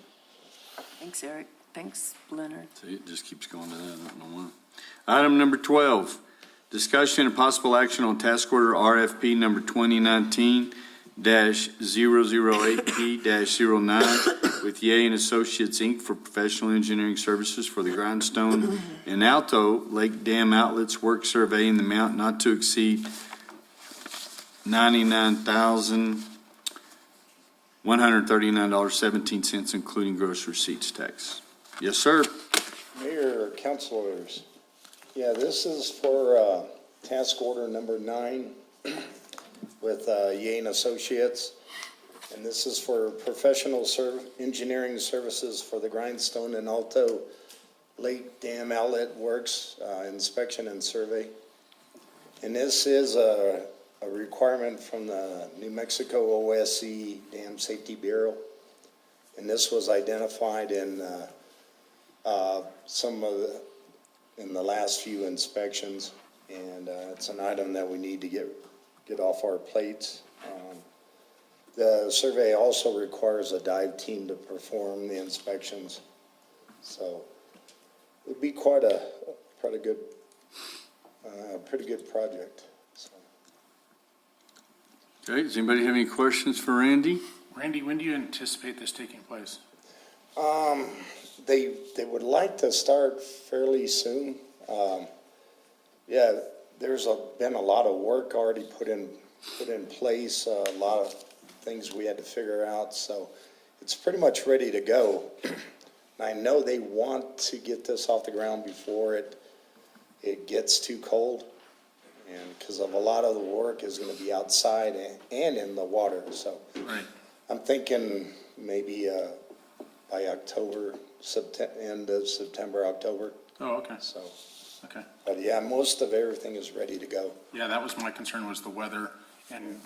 Thanks, Eric. Thanks, Leonard. See, it just keeps going to that. I don't know why. Item number 12, discussion and possible action on task order RFP number 2019-008P-09 with Ye and Associates, Inc. for professional engineering services for the Grindstone and Alto Lake Dam Outlets Work Survey in the amount not to exceed $99,139.17, including gross receipts tax. Yes, sir. Mayor, councilors, yeah, this is for task order number 9 with Ye Associates, and this is for professional engineering services for the Grindstone and Alto Lake Dam Outlet Works inspection and survey. And this is a requirement from the New Mexico OSC Dam Safety Bureau, and this was identified in in the last few inspections, and it's an item that we need to get off our plates. The survey also requires a dive team to perform the inspections, so it would be quite a good, pretty good project. So. Okay, does anybody have any questions for Randy? Randy, when do you anticipate this taking place? They would like to start fairly soon. Yeah, there's been a lot of work already put in place, a lot of things we had to figure out, so it's pretty much ready to go. I know they want to get this off the ground before it gets too cold, and because of a lot of the work is going to be outside and in the water, so Right. I'm thinking maybe by October, end of September, October. Oh, okay. So, Okay. but yeah, most of everything is ready to go. Yeah, that was my concern, was the weather, and,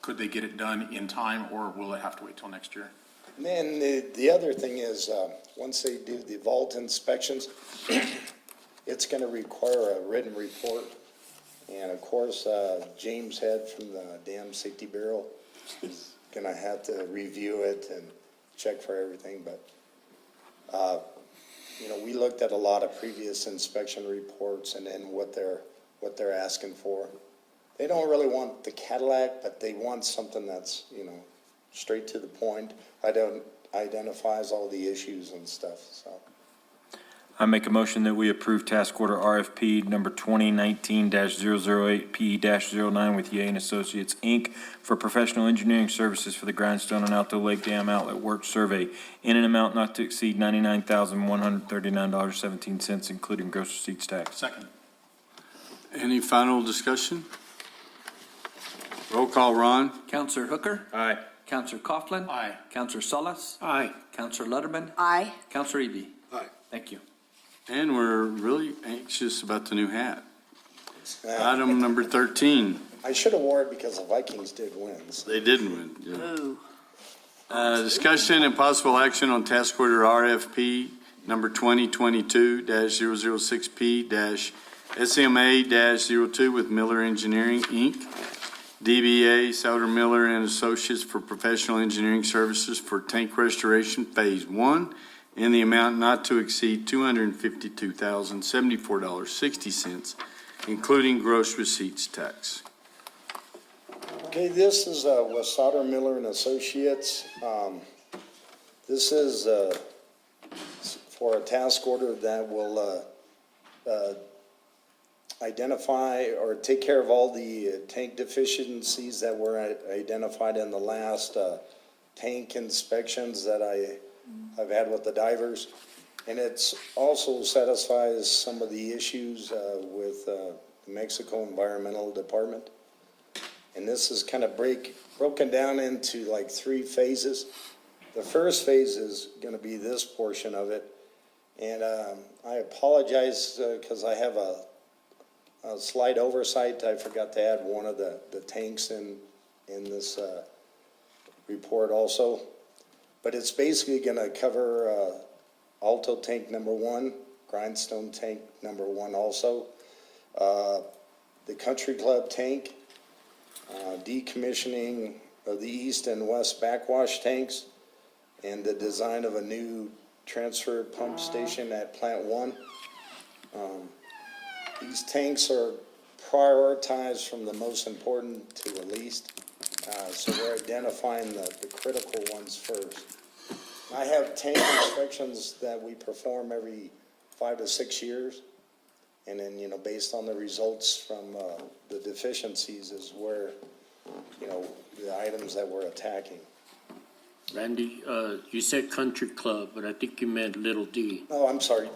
could they get it done in time, or will it have to wait till next year? And then the other thing is, once they do the vault inspections, it's going to require a written report And of course, James Head from the Dam Safety Bureau is gonna have to review it and check for everything, but, we looked at a lot of previous inspection reports and then what they're asking for. They don't really want the Cadillac, but they want something that's, straight to the point, identifies all the issues and stuff, so. I make a motion that we approve task order RFP number 2019-008P-09 with Yeh and Associates, Inc. for professional engineering services for the Grindstone and Alto Lake Dam Outlet Work Survey in an amount not to exceed $99,139.17, including gross receipts tax. Second. Any final discussion? Roll call, Ron? Counselor Hooker? Aye. Counselor Coughlin? Aye. Counselor Solis? Aye. Counselor Letterman? Aye. Counselor Eby? Aye. Thank you. And we're really anxious about the new hat. Item number 13. I should have wore it because the Vikings did win, so. They didn't win. Yeah. Ooh. Discussion and possible action on task order RFP number 2022-06P-SMA-02 with Miller Engineering, Inc., DBA Souter Miller and Associates for professional engineering services for tank restoration Phase 1 in the amount not to exceed $252,074.60, including gross receipts tax. Okay, this is with Sauter Miller and Associates. This is for a task order that will identify or take care of all the tank deficiencies that were identified in the last tank inspections that I've had with the divers. And it's also satisfies some of the issues with the Mexico Environmental Department. And this is kind of broken down into like 3 phases. The first phase is going to be this portion of it. And I apologize because I have a slight oversight. I forgot to add one of the tanks in this report also. But it's basically going to cover Alto tank number 1, Grindstone tank number 1 also, the Country Club tank, decommissioning of the east and west backwash tanks, and the design of a new transfer pump station at Plant 1. These tanks are prioritized from the most important to the least, so we're identifying the critical ones first. I have tank inspections that we perform every 5 to 6 years, and then, based on the results from the deficiencies is where, the items that we're attacking. Randy, you said Country Club, but I think you meant Little D. Oh, I'm sorry.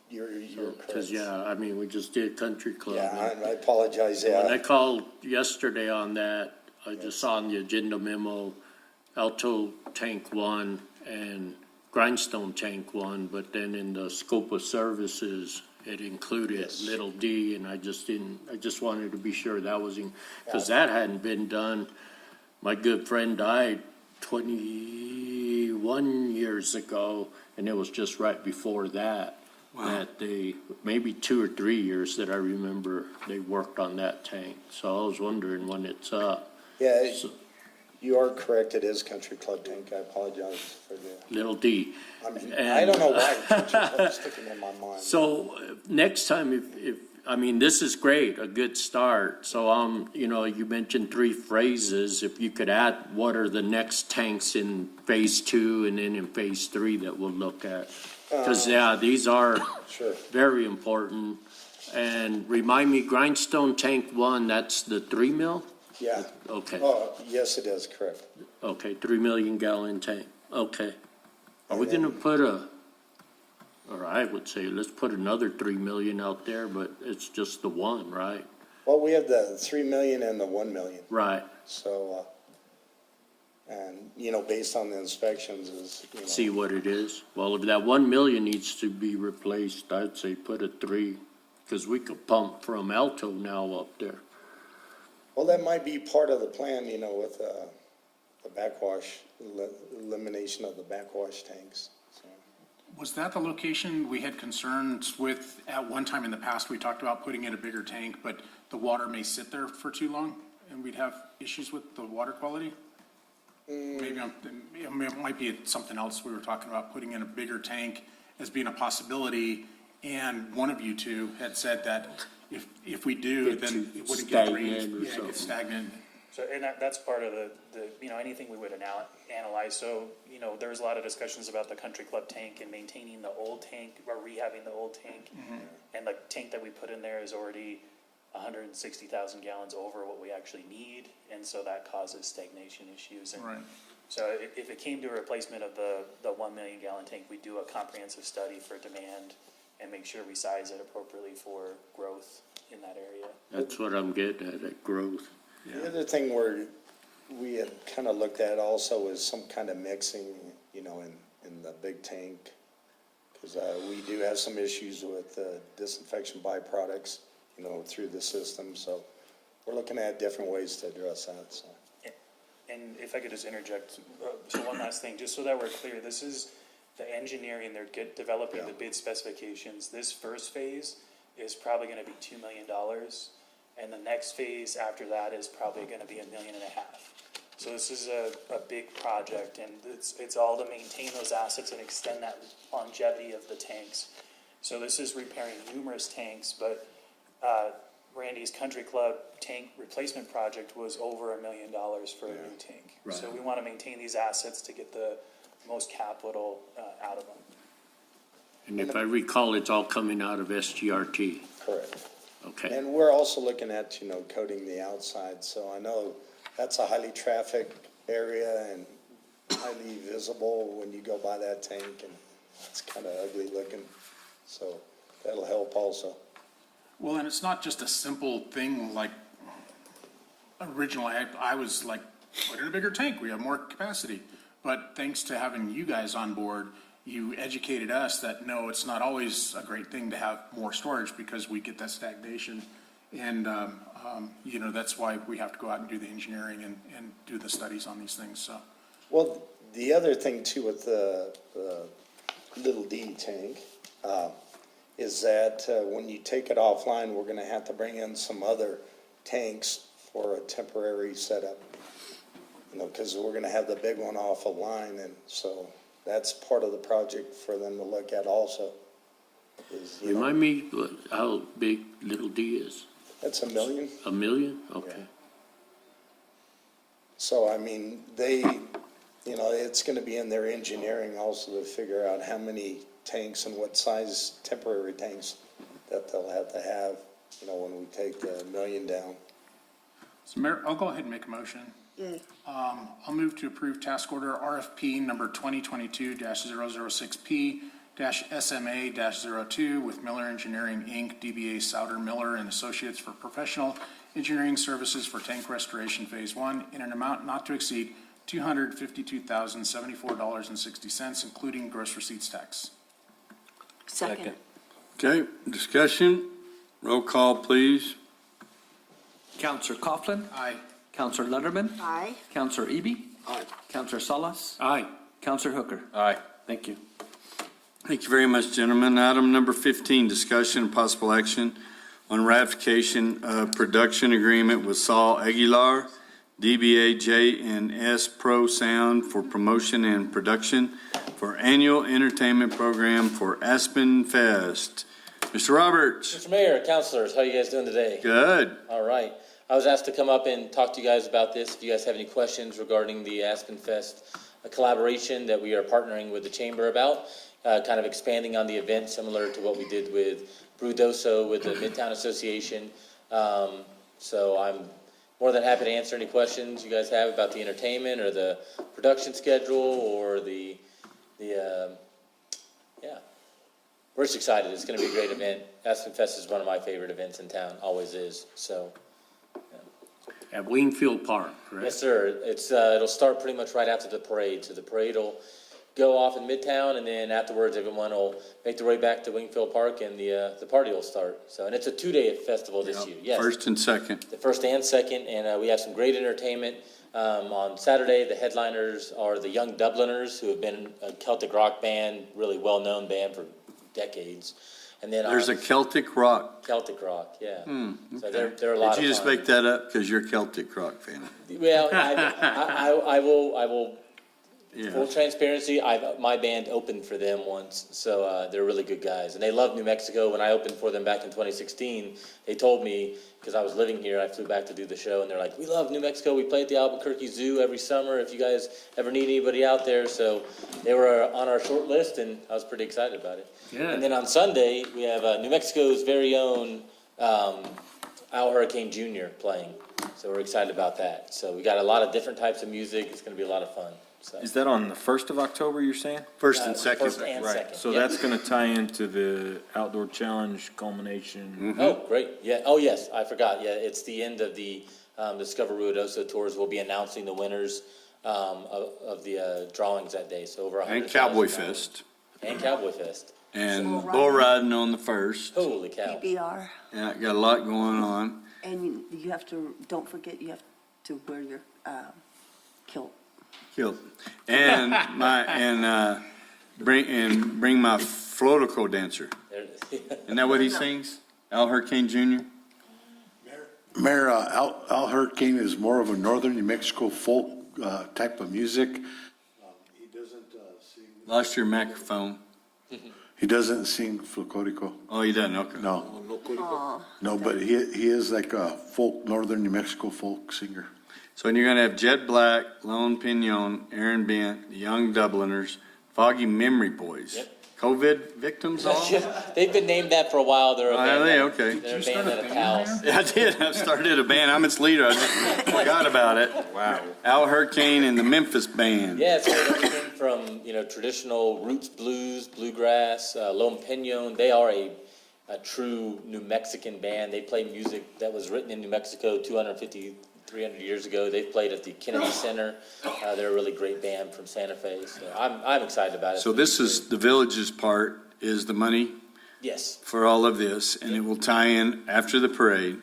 You're correct. Because, we just did Country Club. Yeah, I apologize, When I yeah. called yesterday on that, I just saw in the agenda memo, Alto Tank 1 and Grindstone Tank 1, but then in the scope of services, it included Yes. Little D, and I just wanted to be sure that was in, because that hadn't been done. My good friend died 21 years ago, and it was just right before that. Wow. That they, maybe 2 or 3 years that I remember they worked on that tank. So I was wondering when it's up. Yeah, So- you are correct. It is Country Club tank. I apologize for the, Little D. I don't know why Country Club's sticking in my mind. So next time, if this is great, a good start. So you mentioned 3 phrases. If you could add, what are the next tanks in Phase 2 and then in Phase 3 that we'll look at? Because these are Sure. very important. And remind me, Grindstone Tank 1, that's the 3 mil? Yeah. Okay. Oh, yes, it is, correct. Okay, 3 million gallon tank. Okay. Are we gonna put or I would say, let's put another 3 million out there, but it's just the one, right? Well, we have the 3 million and the 1 million. Right. So, and, based on the inspections is, See what it is. Well, if that 1 million needs to be replaced, I'd say put a 3, because we could pump from Alto now up there. Well, that might be part of the plan, with the backwash, elimination of the backwash tanks. So, Was that the location we had concerns with at one time in the past? We talked about putting in a bigger tank, but the water may sit there for too long and we'd have issues with the water quality? Maybe it might be something else we were talking about, putting in a bigger tank as being a possibility. And one of you two had said that if we do, then it wouldn't get drained. Yeah, it gets stagnant. So, and that's part of the, anything we would analyze. So, there's a lot of discussions about the country club tank and maintaining the old tank or rehabbing the old tank. And the tank that we put in there is already 160,000 gallons over what we actually need. And so that causes stagnation issues. And Right. so if it came to a replacement of the 1 million gallon tank, we'd do a comprehensive study for demand and make sure we size it appropriately for growth in that area. That's what I'm getting at, that growth. The other thing we had kind of looked at also is some kind of mixing, in the big tank. Because we do have some issues with disinfection byproducts, through the system. So we're looking at different ways to address that, so. And if I could just interject, so one last thing, just so that we're clear, this is the engineering, they're developing the bid specifications. This first phase is probably gonna be $2 million, and the next phase after that is probably gonna be $1.5 million. So this is a big project, and it's all to maintain those assets and extend that longevity of the tanks. So this is repairing numerous tanks, but Randy's Country Club tank replacement project was over $1 million for a new tank. Right. So we want to maintain these assets to get the most capital out of them. And if I recall, it's all coming out of SGRT. Correct. Okay. And we're also looking at, coating the outside, so I know that's a highly trafficked area and highly visible when you go by that tank, and it's kind of ugly looking, so that'll help also. Well, and it's not just a simple thing like originally I was like, put in a bigger tank, we have more capacity. But thanks to having you guys on board, you educated us that no, it's not always a great thing to have more storage because we get that stagnation. And, that's why we have to go out and do the engineering and do the studies on these things, so. Well, the other thing too with the little D tank, is that when you take it offline, we're gonna have to bring in some other tanks for a temporary setup. Cause we're gonna have the big one off a line, and so that's part of the project for them to look at also. Remind me how big Little D is? That's $1 million. $1 million? Okay. Yeah. So, it's gonna be in their engineering also to figure out how many tanks and what size temporary tanks that they'll have to have, when we take the $1 million down. So Mayor, I'll go ahead and make a motion. I'll move to approve task order RFP number 2022-006P-SMA-02 with Miller Engineering, Inc., DBA Souter Miller and Associates for professional engineering services for tank restoration phase 1 in an amount not to exceed $252,074.60, including gross receipts tax. Second. Okay, discussion, roll call, please. Counselor Coughlin. Aye. Counselor Letterman. Aye. Counselor Eby. Aye. Counselor Salas. Aye. Counselor Hooker. Aye. Thank you. Thank you very much, gentlemen. Item number 15, discussion and possible action on ratification of production agreement with Saul Aguilar, DBA J&S Pro Sound for promotion and production for annual entertainment program for Aspen Fest. Mr. Roberts. Mr. Mayor, councilors, how are you guys doing today? Good. All right. I was asked to come up and talk to you guys about this. If you guys have any questions regarding the Aspen Fest collaboration that we are partnering with the Chamber about, kind of expanding on the event similar to what we did with Ruidoso with the Midtown Association. So I'm more than happy to answer any questions you guys have about the entertainment or the production schedule or we're just excited. It's going to be a great event. Aspen Fest is one of my favorite events in town, always is. So, At Wingfield Park, correct? yes, sir. It'll start pretty much right after the parade. So the parade will go off in Midtown, and then afterwards, everyone will make their way back to Wingfield Park, and the party will start. So, and it's a 2-day festival this year. Yes. First and second. The first and second, and we have some great entertainment. On Saturday, the headliners are the Young Dubliners, who have been a Celtic rock band, really well-known band for decades. And then There's a Celtic rock. Celtic rock, yeah. So Okay. they're a lot of fun. Did you just make that up because you're a Celtic rock fan? Well, I will, Yeah. full transparency, my band opened for them once, so they're really good guys. And they love New Mexico. When I opened for them back in 2016, they told me, because I was living here, I flew back to do the show, and they're like, we love New Mexico. We play at the Albuquerque Zoo every summer if you guys ever need anybody out there. So they were on our short list, and I was pretty excited about it. And then on Sunday, we have New Mexico's very own Al Hurricane Jr. playing. So we're excited about that. So we got a lot of different types of music. It's going to be a lot of fun. So. Is that on the 1st of October, you're saying? First and second. First and second. So Yep. that's gonna tie into the outdoor challenge culmination. Oh, great. Yeah. Oh, yes. I forgot. Yeah. It's the end of the Discover Ruidoso tours. We'll be announcing the winners of the drawings that day. So over 100. And Cowboy Fest. And Cowboy Fest. And bull riding on the 1st. Holy cow. PBR. Yeah, got a lot going on. And you have to, don't forget, you have to wear your kilt. Killed. And bring my Flotico dancer. Isn't that what he sings? Al Hurricane Jr.? Mayor, Al Hurricane is more of a northern New Mexico folk type of music. He doesn't sing. Lost your microphone. He doesn't sing folklorico. Oh, he doesn't, okay. No, Aw. no, but he is like a folk, northern New Mexico folk singer. So you're gonna have Jet Black, Lone Pinion, Aaron Bent, the Young Dubliners, Foggy Memory Boys. Yep. COVID victims all? They've been named that for a while. They're a band. Are they? that- Okay. They're a band out of Taos. Yeah, I did. I started a band. I'm its leader. I just forgot about it. Wow. Al Hurricane and the Memphis Band. Yeah, it's everything from, traditional roots blues, bluegrass, Lone Pinion. They are a true New Mexican band. They play music that was written in New Mexico 250, 300 years ago. They've played at the Kennedy Center. They're a really great band from Santa Fe. So I'm excited about it. So this is the village's part is the money Yes. for all of this, and it will tie in after the parade.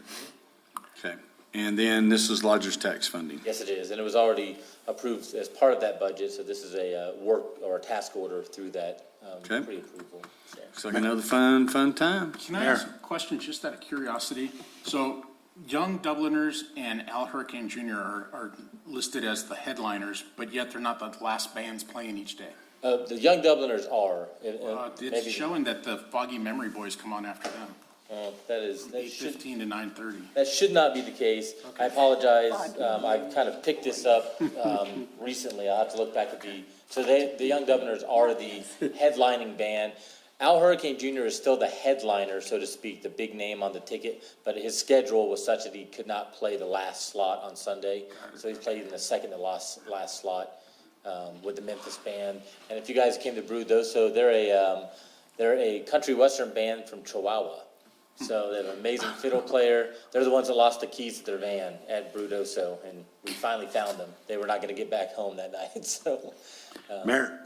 Okay. And then this is lodger's tax funding. Yes, it is. And it was already approved as part of that budget. So this is a work or a task order through that Okay. pre-approval. So. Looks like another fun time. Can I ask a question just out of curiosity? So Young Dubliners and Al Hurricane Jr. are listed as the headliners, but yet they're not the last bands playing each day. The Young Dubliners are. It's showing that the Foggy Memory Boys come on after them. That 8:15 to 9:30. That should not be the case. I apologize. I kind of picked this up recently. I'll have to look back at the Young Dubliners are the headlining band. Al Hurricane Jr. is still the headliner, so to speak, the big name on the ticket, but his schedule was such that he could not play the last slot on Sunday. So he's played in the second to last slot with the Memphis band. And if you guys came to Ruidoso, they're a country western band from Chihuahua. So they have an amazing fiddle player. They're the ones that lost the keys to their van at Ruidoso, and we finally found them. They were not going to get back home that night. So, Mayor,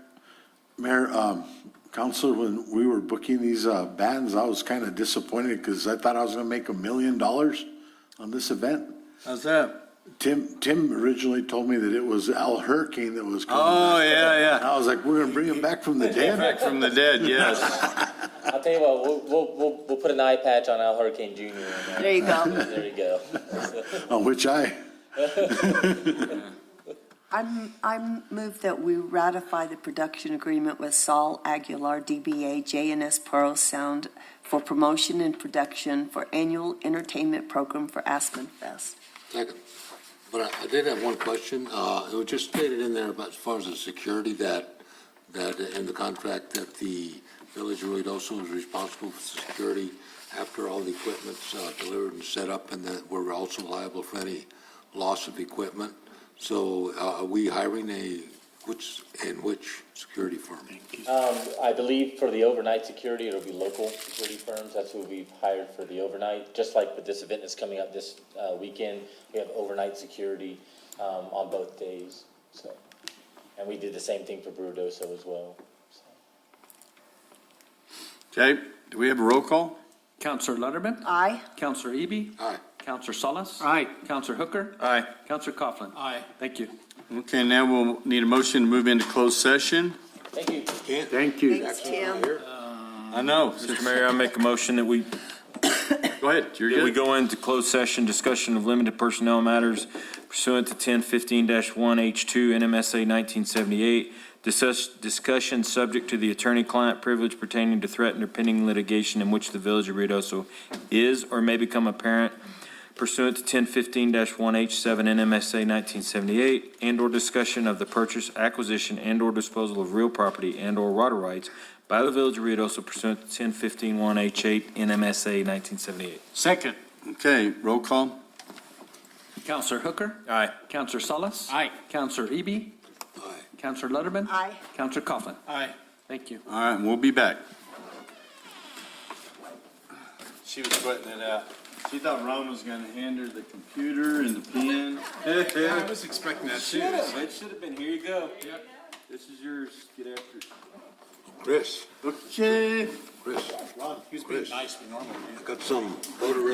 Counselor, when we were booking these bands, I was kind of disappointed because I thought I was going to make $1 million on this event. How's that? Tim originally told me that it was Al Hurricane that was coming. Oh, yeah. And I was like, we're going to bring him back from the dead? Back from the dead, yes. I'll tell you what, we'll put an eye patch on Al Hurricane Jr. There you go. There you go. On which eye? I move that we ratify the production agreement with Saul Aguilar, DBA, J&S Pearl Sound for promotion and production for annual entertainment program for Aspen Fest. Second. But I did have one question. It was just stated in there about as far as the security that in the contract that the Village of Ruidoso is responsible for security after all the equipment's delivered and set up, and that we're also liable for any loss of equipment. So are we hiring which security firm? I believe for the overnight security, it'll be local security firms. That's who we've hired for the overnight. Just like with this event that's coming up this weekend, we have overnight security on both days. So, and we did the same thing for Ruidoso as well. Okay, do we have a roll call? Counselor Letterman? Aye. Counselor Eby? Aye. Counselor Solis? Aye. Counselor Hooker? Aye. Counselor Coughlin? Aye. Thank you. Okay, now we'll need a motion to move into closed session. Thank you. Thank you. Thanks, Tim. I know. Mr. Mayor, I make a motion that we Go ahead, you're we good. go into closed session, discussion of limited personnel matters pursuant to 1015-1H2 NMSA 1978. Discussion subject to the attorney-client privilege pertaining to threatened or pending litigation in which the Village of Ruidoso is or may become a parent pursuant to 1015-1H7 NMSA 1978, and/or discussion of the purchase, acquisition, and/or disposal of real property and/or water rights by the Village of Ruidoso pursuant to 1015-1H8 NMSA 1978. Second. Okay, roll call. Counselor Hooker? Aye. Counselor Solis? Aye. Counselor Eby? Aye. Counselor Letterman? Aye. Counselor Coughlin? Aye. Thank you. All right, we'll be back. She was sweating it out. She thought Ron was gonna hand her the computer and the pen. Yeah, I was expecting that too. It should have been, here you go. Yep. This is yours, get after it. Chris, Okay. Chris, He was being nice, but normally. I got some voter